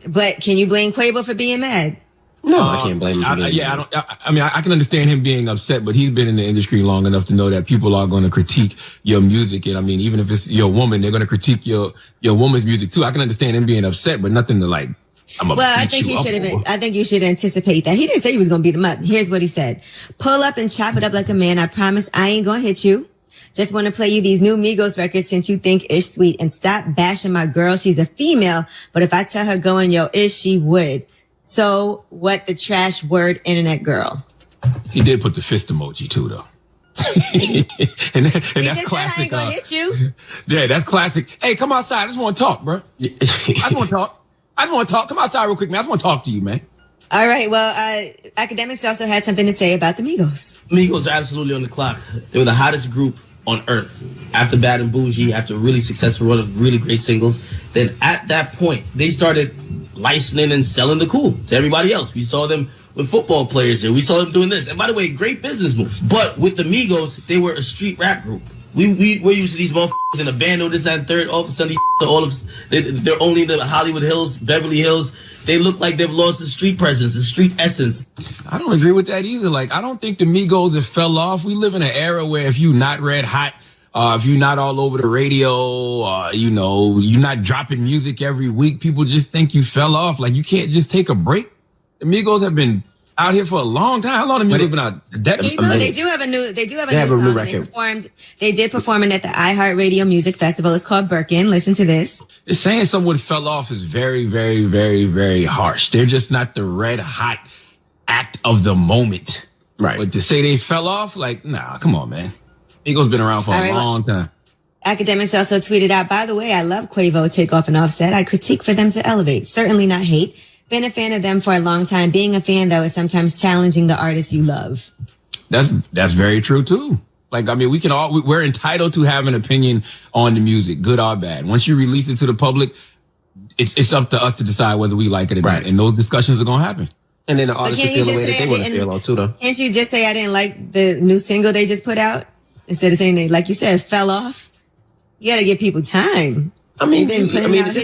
but can you blame Quavo for being mad? No, I can't blame him for being mad. I can understand him being upset, but he's been in the industry long enough to know that people are going to critique your music. And I mean, even if it's your woman, they're going to critique your woman's music too. I can understand him being upset, but nothing to like. I think you should anticipate that. He didn't say he was going to beat him up. Here's what he said. Pull up and chop it up like a man. I promise I ain't going to hit you. Just want to play you these new Migos records since you think Ish sweet, and stop bashing my girl. She's a female, but if I tell her going yo Ish, she would. So what the trash word internet girl? He did put the fist emoji too, though. and that's classic. I ain't gonna hit you. Yeah, that's classic. Hey, come outside. I just want to talk, bro. I just want to talk. Come outside real quick, man. I just want to talk to you, man. All right. Well, Academics also had something to say about the Migos. Migos are absolutely on the clock. They were the hottest group on earth after Bad and Bougie, after a really successful run of really great singles. Then at that point, they started licensing and selling the cool to everybody else. We saw them with football players here. We saw them doing this. And by the way, great business moves. But with the Migos, they were a street rap group. We're used to these motherfuckers in a band or this, that, and third. All of a sudden, they're only in the Hollywood Hills, Beverly Hills. They look like they've lost the street presence, the street essence. I don't agree with that either. Like, I don't think the Migos have fell off. We live in an era where if you're not red hot, if you're not all over the radio, you're not dropping music every week, people just think you fell off. Like, you can't just take a break. The Migos have been out here for a long time. How long have Migos been out? A decade? Well, they do have a new song. They did perform it at the iHeartRadio Music Festival. It's called Birkin. Listen to this. Just saying someone fell off is very, very, very, very harsh. They're just not the red hot act of the moment. Right. But to say they fell off, like, nah, come on, man. Migos been around for a long time. Academics also tweeted out, by the way, I love Quavo, Takeoff, and Offset. I critique for them to elevate. Certainly not hate. Been a fan of them for a long time. Being a fan, though, is sometimes challenging the artists you love. That's very true, too. Like, I mean, we're entitled to have an opinion on the music, good or bad. Once you release it to the public, it's up to us to decide whether we like it or not. And those discussions are going to happen. And then the artists can feel the way that they want to feel, too, though. Can't you just say I didn't like the new single they just put out? Instead of saying they, like you said, fell off? You got to give people time. I mean, this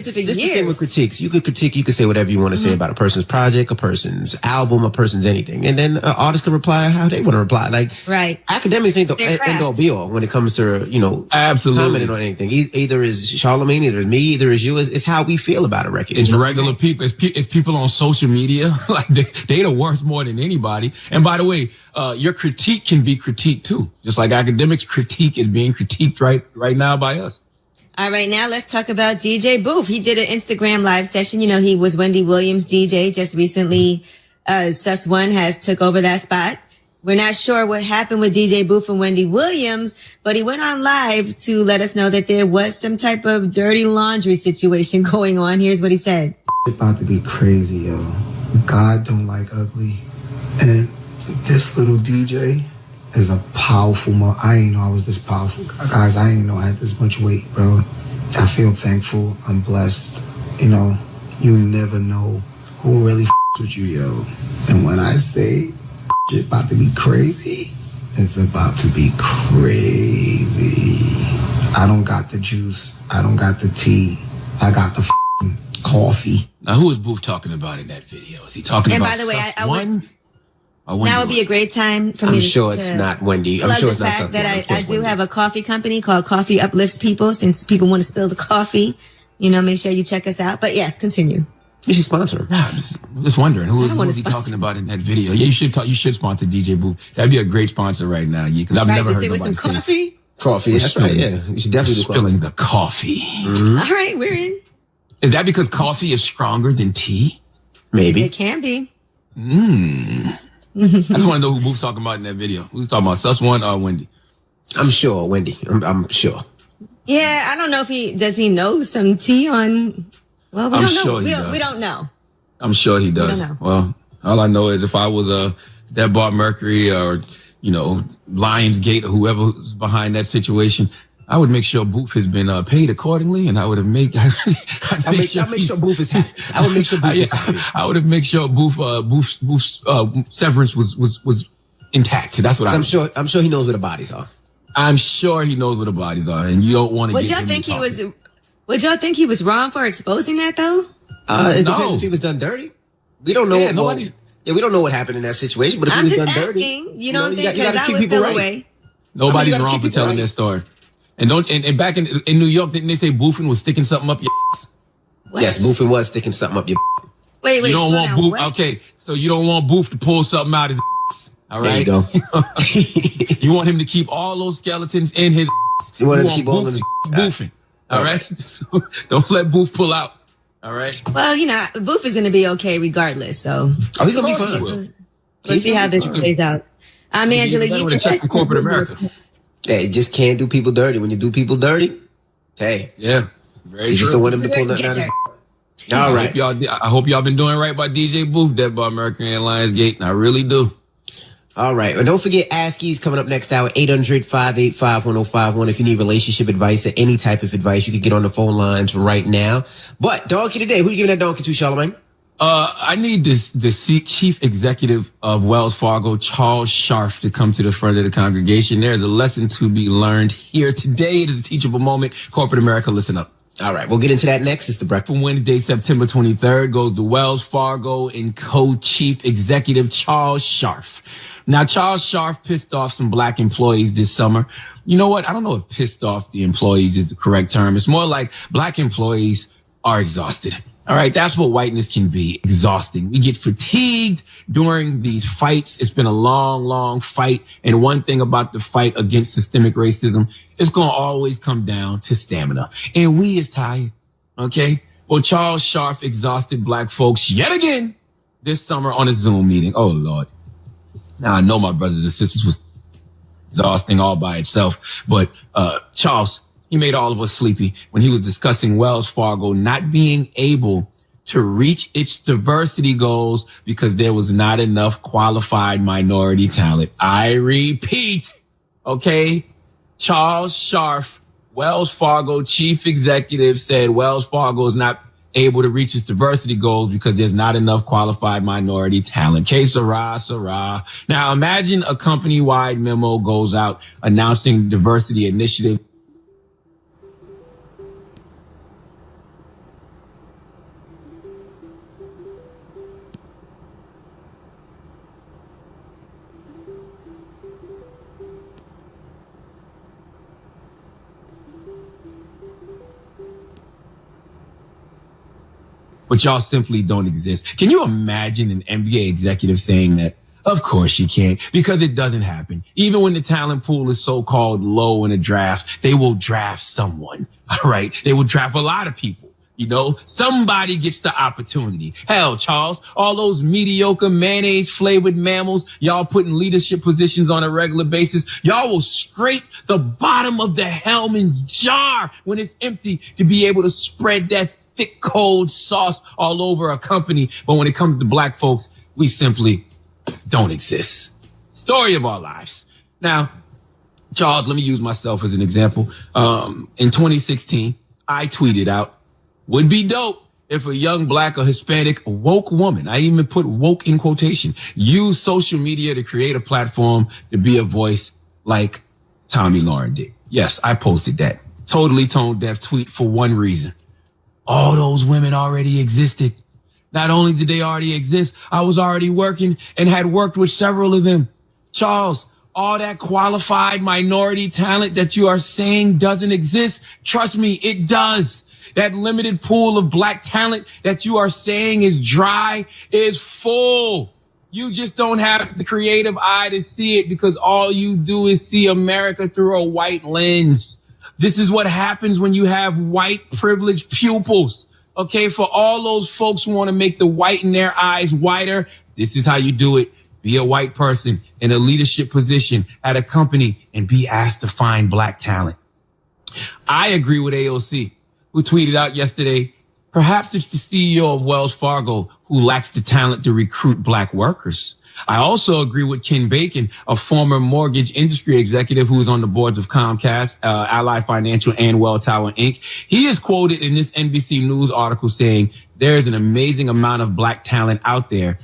is the thing with critiques. You could say whatever you want to say about a person's project, a person's album, a person's anything. And then artists can reply how they want to reply. Like, right. Academics ain't the end all be all when it comes to, absolutely commenting on anything. Either is Charlamagne, either is me, either is you. It's how we feel about a record. It's regular people. It's people on social media. Like, they the worst more than anybody. And by the way, your critique can be critiqued too. Just like Academics' critique is being critiqued right now by us. All right, now let's talk about DJ Boof. He did an Instagram live session. He was Wendy Williams' DJ just recently. Sus One has took over that spot. We're not sure what happened with DJ Boof and Wendy Williams, but he went on live to let us know that there was some type of dirty laundry situation going on. Here's what he said. It's about to be crazy, yo. God don't like ugly. And this little DJ is a powerful I ain't know I was this powerful. Guys, I ain't know I had this much weight, bro. I feel thankful. I'm blessed. You never know who really with you, yo. And when I say shit about to be crazy, it's about to be crazy. I don't got the juice. I don't got the tea. I got the coffee. Now, who is Boof talking about in that video? Is he talking about by the way, one? Now would be a great time for me I'm sure it's not Wendy. I'm sure it's not something. That I do have a coffee company called Coffee Uplifts People. Since people want to spill the coffee, make sure you check us out. But yes, continue. You should sponsor him. I'm just wondering who is he talking about in that video? Yeah, you should sponsor DJ Boof. That'd be a great sponsor right now, because I've never heard nobody with some coffee. Coffee, that's right. Yeah, you should definitely do spilling the coffee. Mm-hmm. All right, we're in. Is that because coffee is stronger than tea? Maybe it can be. I just want to know who Boof's talking about in that video. Who's talking about, Sus One or Wendy? I'm sure Wendy. I'm sure. Yeah, I don't know if does he know some tea on. Well, we don't know. Sure we don't know. I'm sure he does. We don't know. Well, all I know is if I was Dead Bar Mercury or Lionsgate or whoever's behind that situation, I would make sure Boof has been paid accordingly, and I would have made. I'll make sure Boof is happy. I would make sure Boof is happy. I would have made sure Boof's severance was intact. That's what I'm sure. I'm sure he knows where the bodies are. I'm sure he knows where the bodies are, and you don't want to. Would y'all think he was wrong for exposing that though? It depends if he was done dirty. We don't know. We don't know what happened in that situation. But if he was done dirty, you don't think because I would feel away. Nobody's wrong for telling their story. And back in New York, didn't they say Boofing was sticking something up your ass? Yes, Boofing was sticking something up your Wait, you don't want Boof. Okay, so you don't want Boof to pull something out his ass. All right. There you go. You want him to keep all those skeletons in his ass. You want him to keep all of them Boofing. All right. Don't let Boof pull out. All right. Well, Boof is going to be okay regardless. So. Oh, he's going to be fine. Let's see how this plays out. I'm Angela. You want to check from corporate America. Hey, you just can't do people dirty. When you do people dirty, hey. Yeah. You just don't want him to pull nothing out of All right. I hope y'all been doing right by DJ Booth, dead by American Airlines Gate. I really do. All right. Well, don't forget ASCII's coming up next hour, 800-585-1051. If you need relationship advice or any type of advice, you can get on the phone lines right now. But donkey today, who you giving that donkey to, Charlamagne? I need the chief executive of Wells Fargo, Charles Scharf, to come to the front of the congregation. There's a lesson to be learned here today. It is a teachable moment. Corporate America, listen up. All right, we'll get into that next. It's the breakfast. Wednesday, September 23rd, goes to Wells Fargo and co-chief executive Charles Scharf. Now, Charles Scharf pissed off some black employees this summer. You know what? I don't know if pissed off the employees is the correct term. It's more like black employees are exhausted. All right, that's what whiteness can be, exhausting. We get fatigued during these fights. It's been a long, long fight. And one thing about the fight against systemic racism, it's going to always come down to stamina. And we is tired, okay? Well, Charles Scharf exhausted black folks yet again this summer on a Zoom meeting. Oh, Lord. Now, I know my brothers and sisters was exhausting all by itself, but Charles, he made all of us sleepy when he was discussing Wells Fargo not being able to reach its diversity goals because there was not enough qualified minority talent. I repeat, okay? Charles Scharf, Wells Fargo chief executive, said Wells Fargo is not able to reach its diversity goals because there's not enough qualified minority talent. Que sera, sera. Now imagine a company-wide memo goes out announcing diversity initiative. But y'all simply don't exist. Can you imagine an NBA executive saying that? Of course you can't, because it doesn't happen. Even when the talent pool is so-called low in a draft, they will draft someone, all right? They will draft a lot of people. You know, somebody gets the opportunity. Hell, Charles, all those mediocre mayonnaise-flavored mammals y'all put in leadership positions on a regular basis, y'all will scrape the bottom of the Hellman's jar when it's empty to be able to spread that thick, cold sauce all over a company. But when it comes to black folks, we simply don't exist. Story of our lives. Now, Charles, let me use myself as an example. In 2016, I tweeted out, would be dope if a young black or Hispanic woke woman, I even put woke in quotation, use social media to create a platform to be a voice like Tommy Lauren did. Yes, I posted that. Totally tone deaf tweet for one reason. All those women already existed. Not only did they already exist, I was already working and had worked with several of them. Charles, all that qualified minority talent that you are saying doesn't exist, trust me, it does. That limited pool of black talent that you are saying is dry is full. You just don't have the creative eye to see it because all you do is see America through a white lens. This is what happens when you have white privileged pupils. Okay, for all those folks who want to make the white in their eyes whiter, this is how you do it. Be a white person in a leadership position at a company and be asked to find black talent. I agree with AOC, who tweeted out yesterday, perhaps it's the CEO of Wells Fargo who lacks the talent to recruit black workers. I also agree with Ken Bacon, a former mortgage industry executive who is on the boards of Comcast, Ally Financial, and Welltower Inc. He is quoted in this NBC News article saying there is an amazing amount of black talent out there.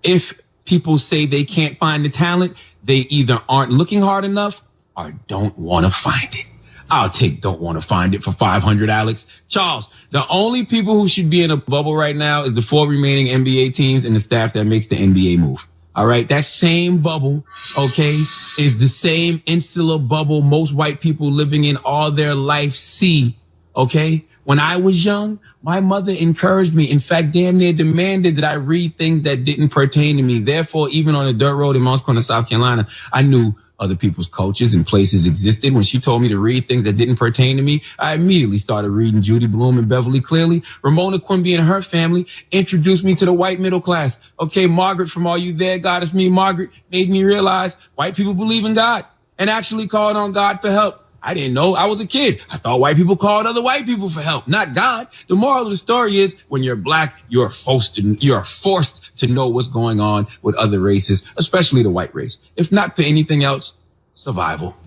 If people say they can't find the talent, they either aren't looking hard enough or don't want to find it. I'll take don't want to find it for 500, Alex. Charles, the only people who should be in a bubble right now is the 4 remaining NBA teams and the staff that makes the NBA move. All right. That same bubble, okay, is the same insular bubble most white people living in all their life see. Okay. When I was young, my mother encouraged me. In fact, damn near demanded that I read things that didn't pertain to me. Therefore, even on a dirt road in Moss Corner, South Carolina, I knew other people's cultures and places existed. When she told me to read things that didn't pertain to me, I immediately started reading Judy Blume and Beverly Cleary. Ramona Quimby and her family introduced me to the white middle class. Okay, Margaret from Are You There, God Is Me, Margaret, made me realize white people believe in God and actually called on God for help. I didn't know. I was a kid. I thought white people called other white people for help, not God. The moral of the story is when you're black, you're forced to know what's going on with other races, especially the white race. If not for anything else, survival.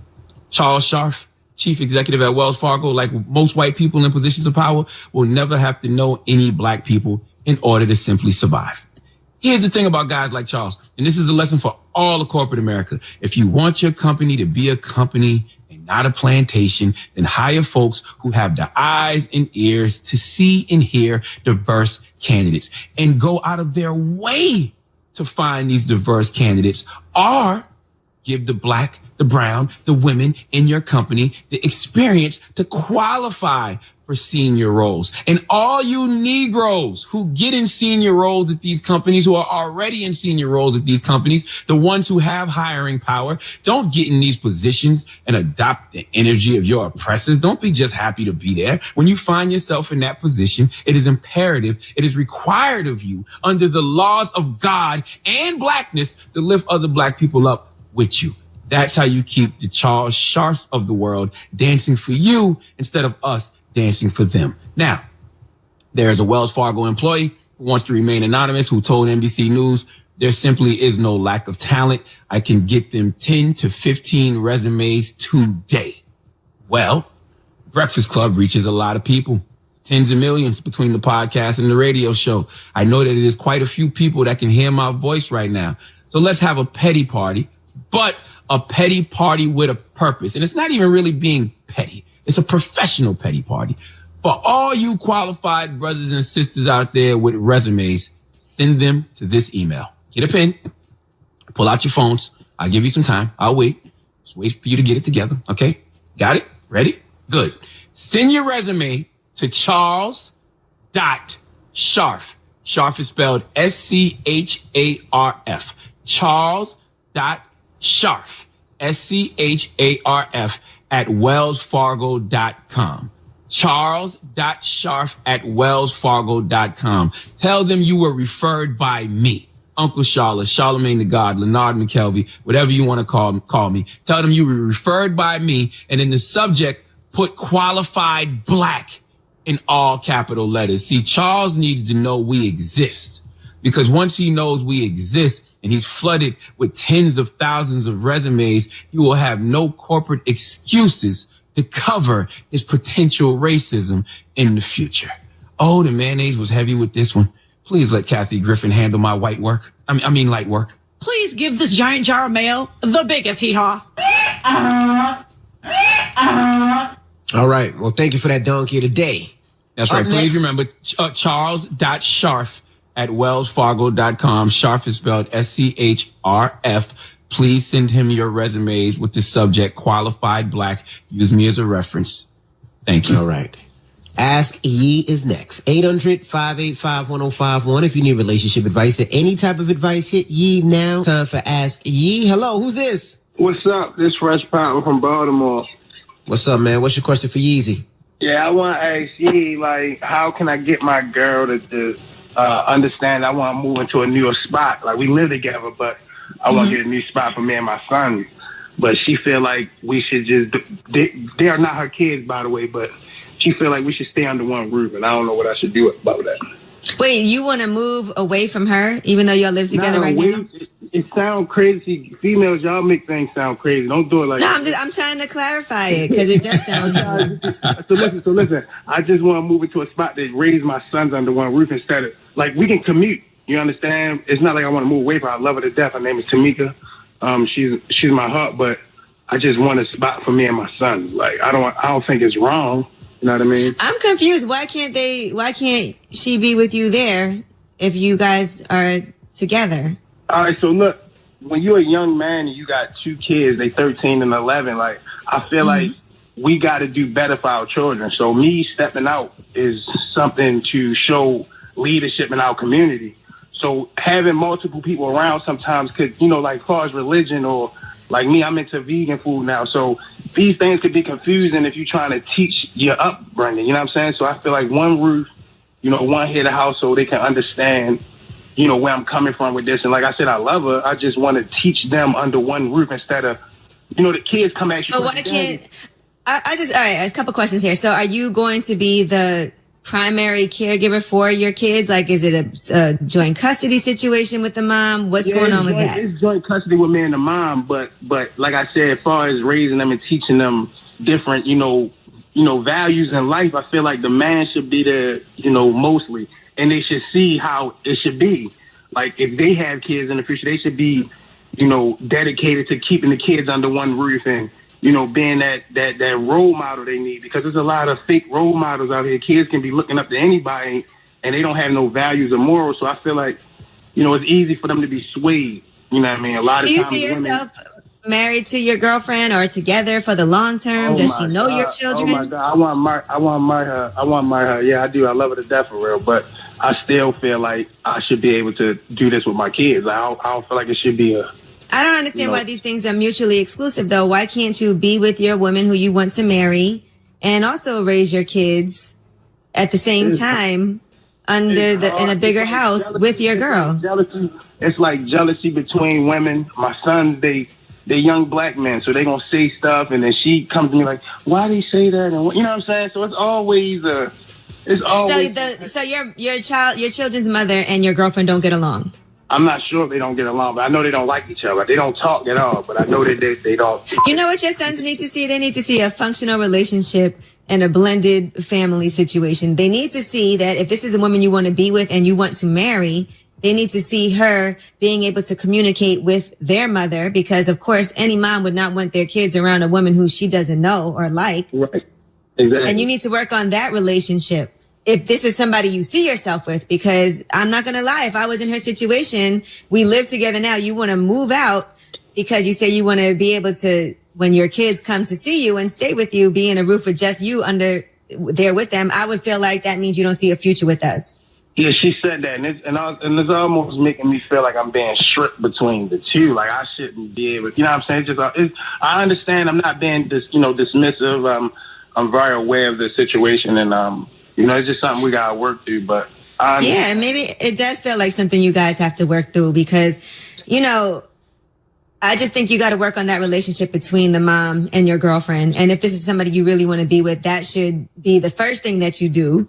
Charles Scharf, chief executive at Wells Fargo, like most white people in positions of power, will never have to know any black people in order to simply survive. Here's the thing about guys like Charles, and this is a lesson for all of corporate America. If you want your company to be a company and not a plantation, then hire folks who have the eyes and ears to see and hear diverse candidates and go out of their way to find these diverse candidates, or give the black, the brown, the women in your company the experience to qualify for senior roles. And all you Negroes who get in senior roles at these companies, who are already in senior roles at these companies, the ones who have hiring power, don't get in these positions and adopt the energy of your oppressors. Don't be just happy to be there. When you find yourself in that position, it is imperative, it is required of you under the laws of God and blackness to lift other black people up with you. That's how you keep the Charles Scharfs of the world dancing for you instead of us dancing for them. Now, there's a Wells Fargo employee who wants to remain anonymous who told NBC News there simply is no lack of talent. I can get them 10 to 15 resumes today. Well, Breakfast Club reaches a lot of people. Tens of millions between the podcast and the radio show. I know that it is quite a few people that can hear my voice right now. So let's have a petty party, but a petty party with a purpose. And it's not even really being petty. It's a professional petty party. For all you qualified brothers and sisters out there with resumes, send them to this email. Get a pen, pull out your phones. I'll give you some time. I'll wait. Just wait for you to get it together. Okay? Got it? Ready? Good. Send your resume to Charles.Scharf. Scharf is spelled S-C-H-A-R-F. Charles.Scharf. S-C-H-A-R-F at wellsfargo.com. Charles.Scharf at wellsfargo.com. Tell them you were referred by me, Uncle Charlotte, Charlemagne the God, Leonard McKelvey, whatever you want to call me. Tell them you were referred by me, and in the subject, put qualified black in all capital letters. See, Charles needs to know we exist, because once he knows we exist and he's flooded with tens of thousands of resumes, he will have no corporate excuses to cover his potential racism in the future. Oh, the mayonnaise was heavy with this one. Please let Kathy Griffin handle my light work. Please give this giant jar of mayo the biggest hee-haw. All right. Well, thank you for that donkey of the day. That's right. Please remember Charles.Scharf at wellsfargo.com. Scharf is spelled S-C-H-R-F. Please send him your resumes with the subject qualified black. Use me as a reference. Thank you. All right. Ask Yee is next. 800-585-1051. If you need relationship advice or any type of advice, hit Yee now. Time for Ask Yee. Hello, who's this? What's up? This Fresh Power from Baltimore. What's up, man? What's your question for Yeezy? Yeah, I want to ask Yee, how can I get my girl to understand I want to move into a newer spot? Like, we live together, but I want to get a new spot for me and my son. But she feel like we should just, they are not her kids, by the way, but she feel like we should stay under one roof, and I don't know what I should do about that. Wait, you want to move away from her, even though y'all live together now? It sounds crazy. Females, y'all make things sound crazy. Don't do it like that. I'm trying to clarify it, because it does sound So listen, I just want to move into a spot that raise my sons under one roof instead of, we can commute. You understand? It's not like I want to move away from her. I love her to death. Her name is Tamika. She's my heart, but I just want a spot for me and my sons. I don't think it's wrong. You know what I mean? I'm confused. Why can't she be with you there if you guys are together? All right, so look, when you're a young man and you got two kids, they 13 and 11, I feel like we got to do better for our children. So me stepping out is something to show leadership in our community. So having multiple people around sometimes could, as far as religion or like me, I'm into vegan food now. So these things could be confusing if you're trying to teach your upbringing, you know what I'm saying? So I feel like one roof, one head of house so they can understand, where I'm coming from with this. And like I said, I love her. I just want to teach them under one roof instead of, the kids come at you. But All right, a couple questions here. So are you going to be the primary caregiver for your kids? Like, is it a joint custody situation with the mom? What's going on with that? It's joint custody with me and the mom, but like I said, as far as raising them and teaching them different, values in life, I feel like the man should be there, mostly, and they should see how it should be. Like, if they have kids in the future, they should be, dedicated to keeping the kids under one roof and, being that role model they need, because there's a lot of fake role models out here. Kids can be looking up to anybody and they don't have no values or morals. So I feel like, it's easy for them to be swayed. You know what I mean? A lot of times. Do you see yourself married to your girlfriend or together for the long term? Does she know your children? Oh my God, I want to marry her. Yeah, I do. I love her to death for real. But I still feel like I should be able to do this with my kids. I don't feel like it should be I don't understand why these things are mutually exclusive, though. Why can't you be with your woman who you want to marry and also raise your kids at the same time in a bigger house with your girl? Jealousy. It's like jealousy between women. My sons, they're young black men, so they're going to say stuff, and then she comes to me like, why do you say that? And you know what I'm saying? So it's always So your children's mother and your girlfriend don't get along? I'm not sure if they don't get along, but I know they don't like each other. They don't talk at all, but I know that they don't. You know what your sons need to see? They need to see a functional relationship and a blended family situation. They need to see that if this is a woman you want to be with and you want to marry, they need to see her being able to communicate with their mother, because, of course, any mom would not want their kids around a woman who she doesn't know or like. Right. Exactly. And you need to work on that relationship if this is somebody you see yourself with, because I'm not going to lie. If I was in her situation, we live together now. You want to move out because you say you want to be able to, when your kids come to see you and stay with you, be in a roof with just you under there with them. I would feel like that means you don't see a future with us. Yeah, she said that, and it's almost making me feel like I'm being stripped between the two. Like I shouldn't be able, you know what I'm saying? I understand. I'm not being dismissive. I'm very aware of the situation, and it's just something we gotta work through. But yeah, maybe it does feel like something you guys have to work through, because, I just think you got to work on that relationship between the mom and your girlfriend. And if this is somebody you really want to be with, that should be the first thing that you do,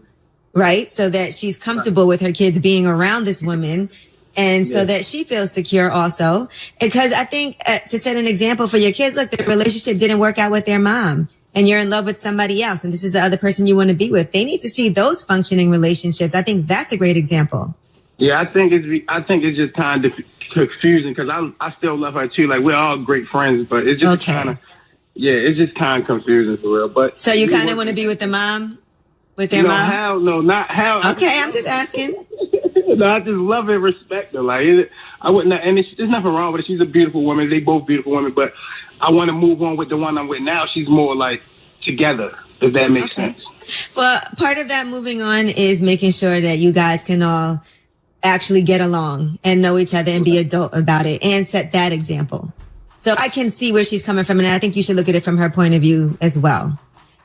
right? So that she's comfortable with her kids being around this woman, and so that she feels secure also. Because I think to set an example for your kids, look, the relationship didn't work out with their mom, and you're in love with somebody else, and this is the other person you want to be with. They need to see those functioning relationships. I think that's a great example. Yeah, I think it's just kind of confusing, because I still love her too. Like, we're all great friends, but it's just it's just kind of confusing for real. But so you kind of want to be with the mom, with their mom? Hell no, not how. Okay, I'm just asking. No, I just love and respect her. Like, I wouldn't, and there's nothing wrong with it. She's a beautiful woman. They both beautiful women, but I want to move on with the one I'm with now. She's more like together, if that makes sense. Well, part of that moving on is making sure that you guys can all actually get along and know each other and be adult about it and set that example. So I can see where she's coming from, and I think you should look at it from her point of view as well.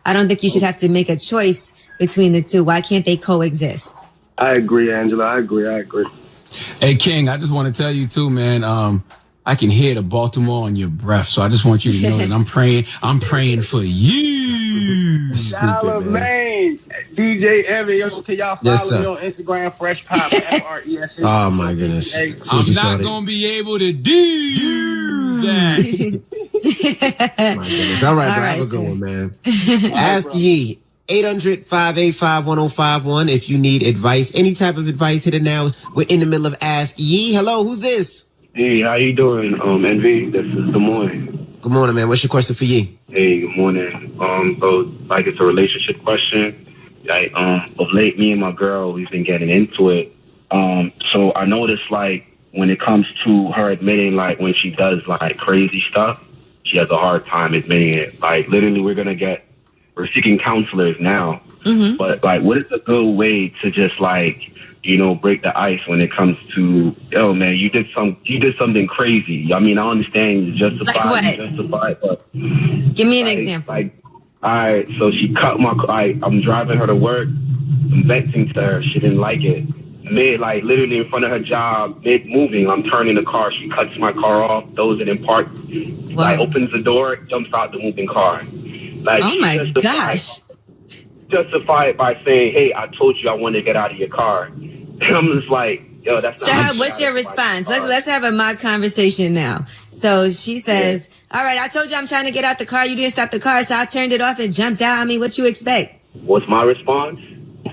I don't think you should have to make a choice between the two. Why can't they coexist? I agree, Angela. I agree. Hey, King, I just want to tell you too, man. I can hear the Baltimore on your breath, so I just want you to know that I'm praying for you. Charlamagne, DJ Evan, can y'all follow me on Instagram, Fresh Pop, FRES? Oh my goodness! I'm not gonna be able to do that. My goodness. All right, bro. Have a good one, man. Ask Yee. 800-585-1051 if you need advice, any type of advice. Hit it now. We're in the middle of Ask Yee. Hello, who's this? Hey, how you doing, NV? This is good morning. Good morning, man. What's your question for Yee? Hey, good morning. So, like, it's a relationship question. Like, of late, me and my girl, we've been getting into it. So I noticed, like, when it comes to her admitting, like, when she does, like, crazy stuff, she has a hard time admitting it. Like, literally, we're seeking counselors now. Mm-hmm. But, like, what is a good way to just, like, break the ice when it comes to, oh man, you did something crazy. I mean, I understand you justify, but give me an example. Like, all right, so she cut my car. I'm driving her to work. I'm venting to her. She didn't like it. Literally in front of her job, mid-moving, I'm turning the car. She cuts my car off, throws it in park. Wow. Opens the door, jumps out the moving car. Like, oh my gosh. Justify it by saying, "Hey, I told you I wanted to get out of your car." And I'm just like, yo, that's so not. What's your response? Let's have a mock conversation now. So she says, "All right, I told you I'm trying to get out the car. You didn't stop the car, so I turned it off and jumped out. I mean, what you expect?" What's my response?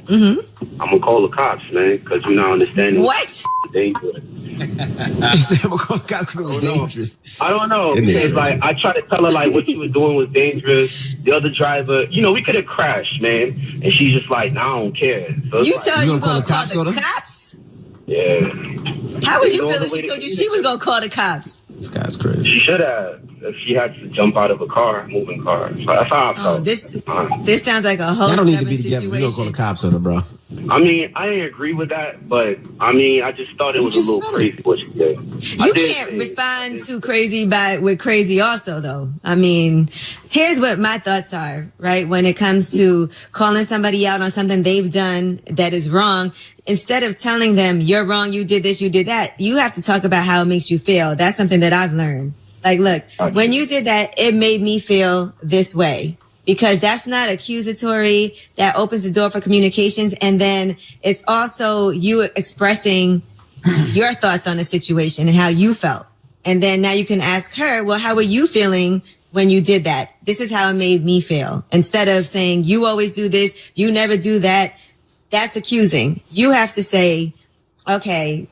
I'm gonna call the cops, man, because you're not understanding. What? Dangerous. He said, "I'm gonna call the cops because it was dangerous." I don't know. Because, like, I tried to tell her, like, what she was doing was dangerous. The other driver, we could have crashed, man. And she's just like, nah, I don't care. So you tell you gonna call the cops? Yeah. How would you feel if she told you she was gonna call the cops? This guy's crazy. She should have. If she had to jump out of a car, moving car. So that's how I felt. This sounds like a whole I don't need to be situation. together. We're gonna call the cops on her, bro. I mean, I didn't agree with that, but I mean, I just thought it was a little crazy what she did. You can't respond too crazy with crazy also, though. I mean, here's what my thoughts are, right? When it comes to calling somebody out on something they've done that is wrong, instead of telling them you're wrong, you did this, you did that, you have to talk about how it makes you feel. That's something that I've learned. Like, look, when you did that, it made me feel this way. Because that's not accusatory. That opens the door for communications. And then it's also you expressing your thoughts on the situation and how you felt. And then now you can ask her, well, how were you feeling when you did that? This is how it made me feel. Instead of saying, you always do this, you never do that. That's accusing. You have to say, okay.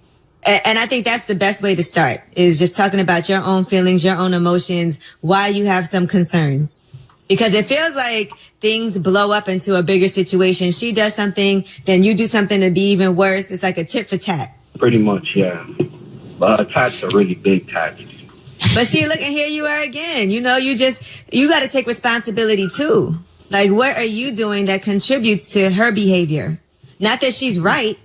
And I think that's the best way to start, is just talking about your own feelings, your own emotions, why you have some concerns. Because it feels like things blow up into a bigger situation. She does something, then you do something to be even worse. It's like a tit for tat. Pretty much, yeah. But tats are really big tats. But see, look, and here you are again. You got to take responsibility too. Like, what are you doing that contributes to her behavior? Not that she's right,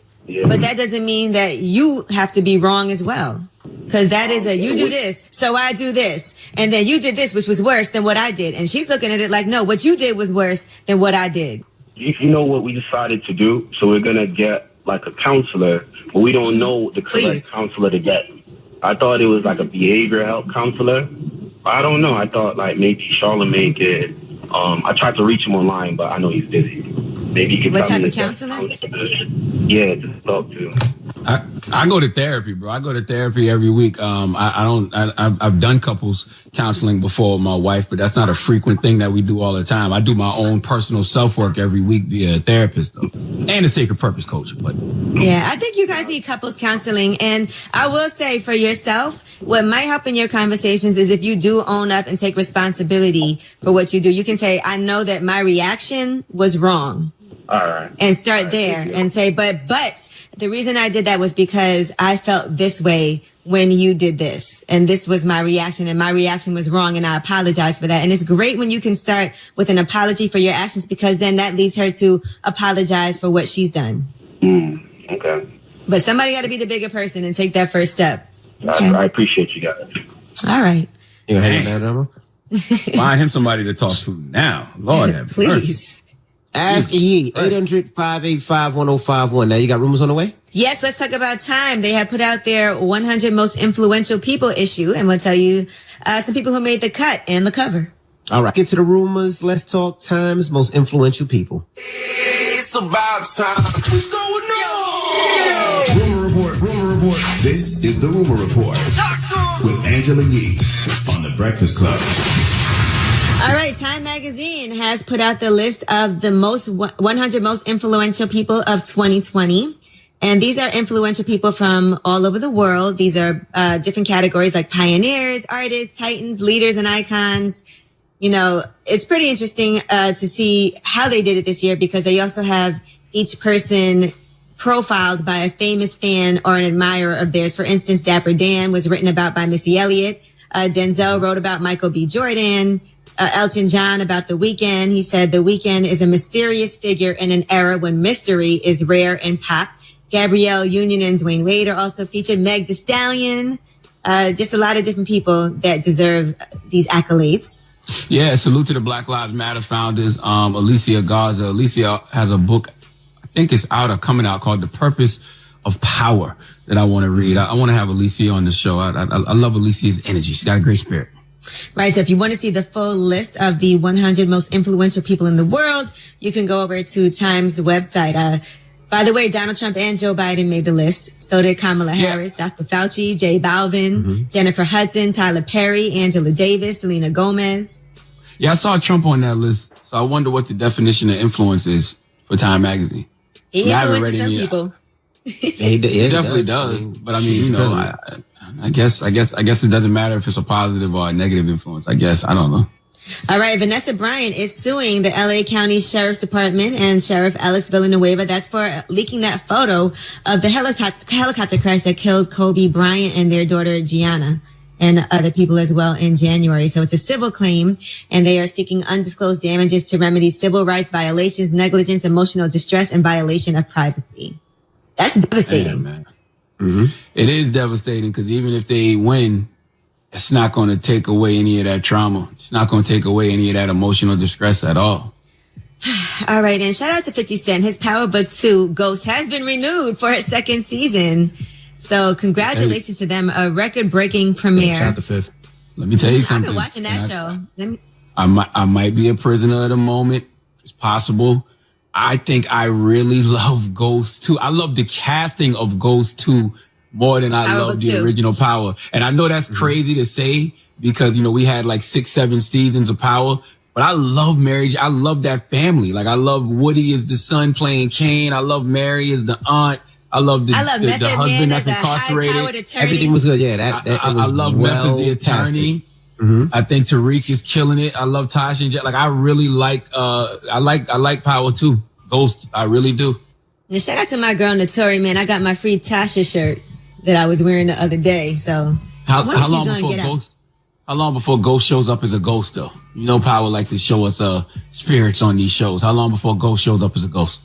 but that doesn't mean that you have to be wrong as well. Because that is you do this, so I do this. And then you did this, which was worse than what I did. And she's looking at it like, no, what you did was worse than what I did. You know what we decided to do? So we're going to get like a counselor, but we don't know the correct counselor to get. I thought it was like a behavioral health counselor. I don't know. I thought like maybe Charlamagne could. I tried to reach him online, but I know he's busy. Maybe he could what tell type me of counselor? Yeah, to talk to. I go to therapy, bro. I go to therapy every week. I've done couples counseling before with my wife, but that's not a frequent thing that we do all the time. I do my own personal self-work every week via a therapist, though, and a sacred purpose coach. But yeah, I think you guys need couples counseling. And I will say for yourself, what might help in your conversations is if you do own up and take responsibility for what you do. You can say, I know that my reaction was wrong. All right. And start there and say, but the reason I did that was because I felt this way when you did this. And this was my reaction, and my reaction was wrong, and I apologize for that. And it's great when you can start with an apology for your actions, because then that leads her to apologize for what she's done. Okay. But somebody got to be the bigger person and take that first step. Okay? I appreciate you guys. All right. You hang that number? Find him somebody to talk to now. Lord have mercy. Please. Ask Yee, 800-585-1051. Now you got rumors on the way? Yes, let's talk about Time. They have put out their 100 most influential people issue, and we'll tell you some people who made the cut and the cover. All right, get to the rumors. Let's talk Time's most influential people. It's about time. What's going on? Rumor report. This is the Rumor Report with Angela Yee on the Breakfast Club. All right, Time Magazine has put out the list of the 100 most influential people of 2020. And these are influential people from all over the world. These are different categories like pioneers, artists, titans, leaders, and icons. You know, it's pretty interesting to see how they did it this year, because they also have each person profiled by a famous fan or an admirer of theirs. For instance, Dapper Dan was written about by Missy Elliott. Denzel wrote about Michael B. Jordan. Elton John about The Weeknd. He said The Weeknd is a mysterious figure in an era when mystery is rare in pop. Gabrielle Union and Dwayne Wade are also featured. Meg Thee Stallion. Just a lot of different people that deserve these accolades. Yeah, salute to the Black Lives Matter founders. Alicia Garza. Alicia has a book, I think it's out or coming out, called The Purpose of Power, that I want to read. I want to have Alicia on the show. I love Alicia's energy. She's got a great spirit. Right. So if you want to see the full list of the 100 most influential people in the world, you can go over to Time's website. By the way, Donald Trump and Joe Biden made the list. So did Kamala Harris, Dr. Fauci, J Balvin, Jennifer Hudson, Tyler Perry, Angela Davis, Selena Gomez. Yeah, I saw Trump on that list. So I wonder what the definition of influence is for Time Magazine. He influences some people. He definitely does. But I mean, I guess it doesn't matter if it's a positive or a negative influence. I guess. I don't know. All right. Vanessa Bryant is suing the LA County Sheriff's Department and Sheriff Alex Villanueva. That's for leaking that photo of the helicopter crash that killed Kobe Bryant and their daughter Gianna and other people as well in January. So it's a civil claim, and they are seeking undisclosed damages to remedy civil rights violations, negligence, emotional distress, and violation of privacy. That's devastating. Man. It is devastating because even if they win, it's not going to take away any of that trauma. It's not going to take away any of that emotional distress at all. All right. And shout out to 50 Cent. His Power Book 2 Ghost has been renewed for its second season. So congratulations to them. A record-breaking premiere. Chapter 5. Let me tell you something. I've been watching that show. I might be a prisoner of the moment. It's possible. I think I really love Ghost 2. I love the casting of Ghost 2 more than I love the original Power. And I know that's crazy to say because, we had like 6-7 seasons of Power. But I love Mary. I love that family. Like, I love Woody as the son playing Kane. I love Mary as the aunt. I love the husband that's incarcerated. Everything was good. Yeah, I love Memphis the attorney. I think Tariq is killing it. I love Tasha and Jet. Like, I really like. I like Power 2. Ghost. I really do. And shout out to my girl Notori, man. I got my free Tasha shirt that I was wearing the other day. So how long before Ghost shows up as a ghost though? Power like to show us spirits on these shows. How long before Ghost shows up as a ghost?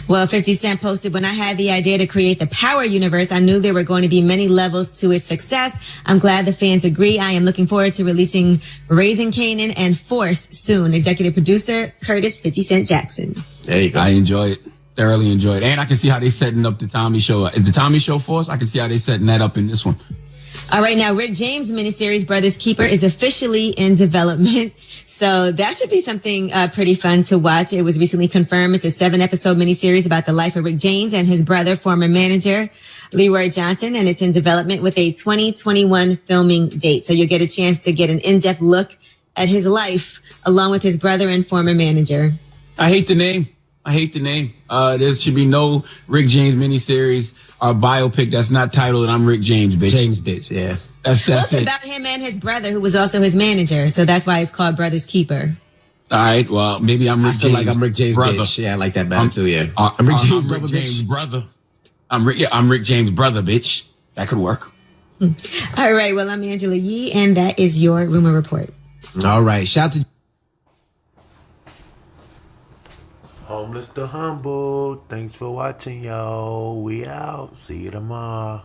Well, 50 Cent posted, when I had the idea to create the Power universe, I knew there were going to be many levels to its success. I'm glad the fans agree. I am looking forward to releasing Raising Kanan and Force soon. Executive producer, Curtis 50 Cent Jackson. There you go. I enjoy it. Thoroughly enjoy it. And I can see how they setting up the Tommy Show. Is the Tommy Show Force? I can see how they setting that up in this one. All right, now Rick James miniseries Brothers Keeper is officially in development. So that should be something pretty fun to watch. It was recently confirmed. It's a 7-episode miniseries about the life of Rick James and his brother, former manager Leroy Johnson, and it's in development with a 2021 filming date. So you'll get a chance to get an in-depth look at his life along with his brother and former manager. I hate the name. There should be no Rick James miniseries or biopic that's not titled "I'm Rick James, bitch." James, bitch. Yeah. That's it's it. about him and his brother, who was also his manager. So that's why it's called Brothers Keeper. All right. Well, maybe I'm Rick James. Like I'm Rick James, brother. Bitch. Yeah, I like that better too. Yeah. I'm Rick James, brother. I'm Rick James, brother, bitch. That could work. All right. Well, I'm Angela Yee, and that is your Rumor Report. All right. Shout out to Homeless to Humble. Thanks for watching, y'all. We out. See you tomorrow.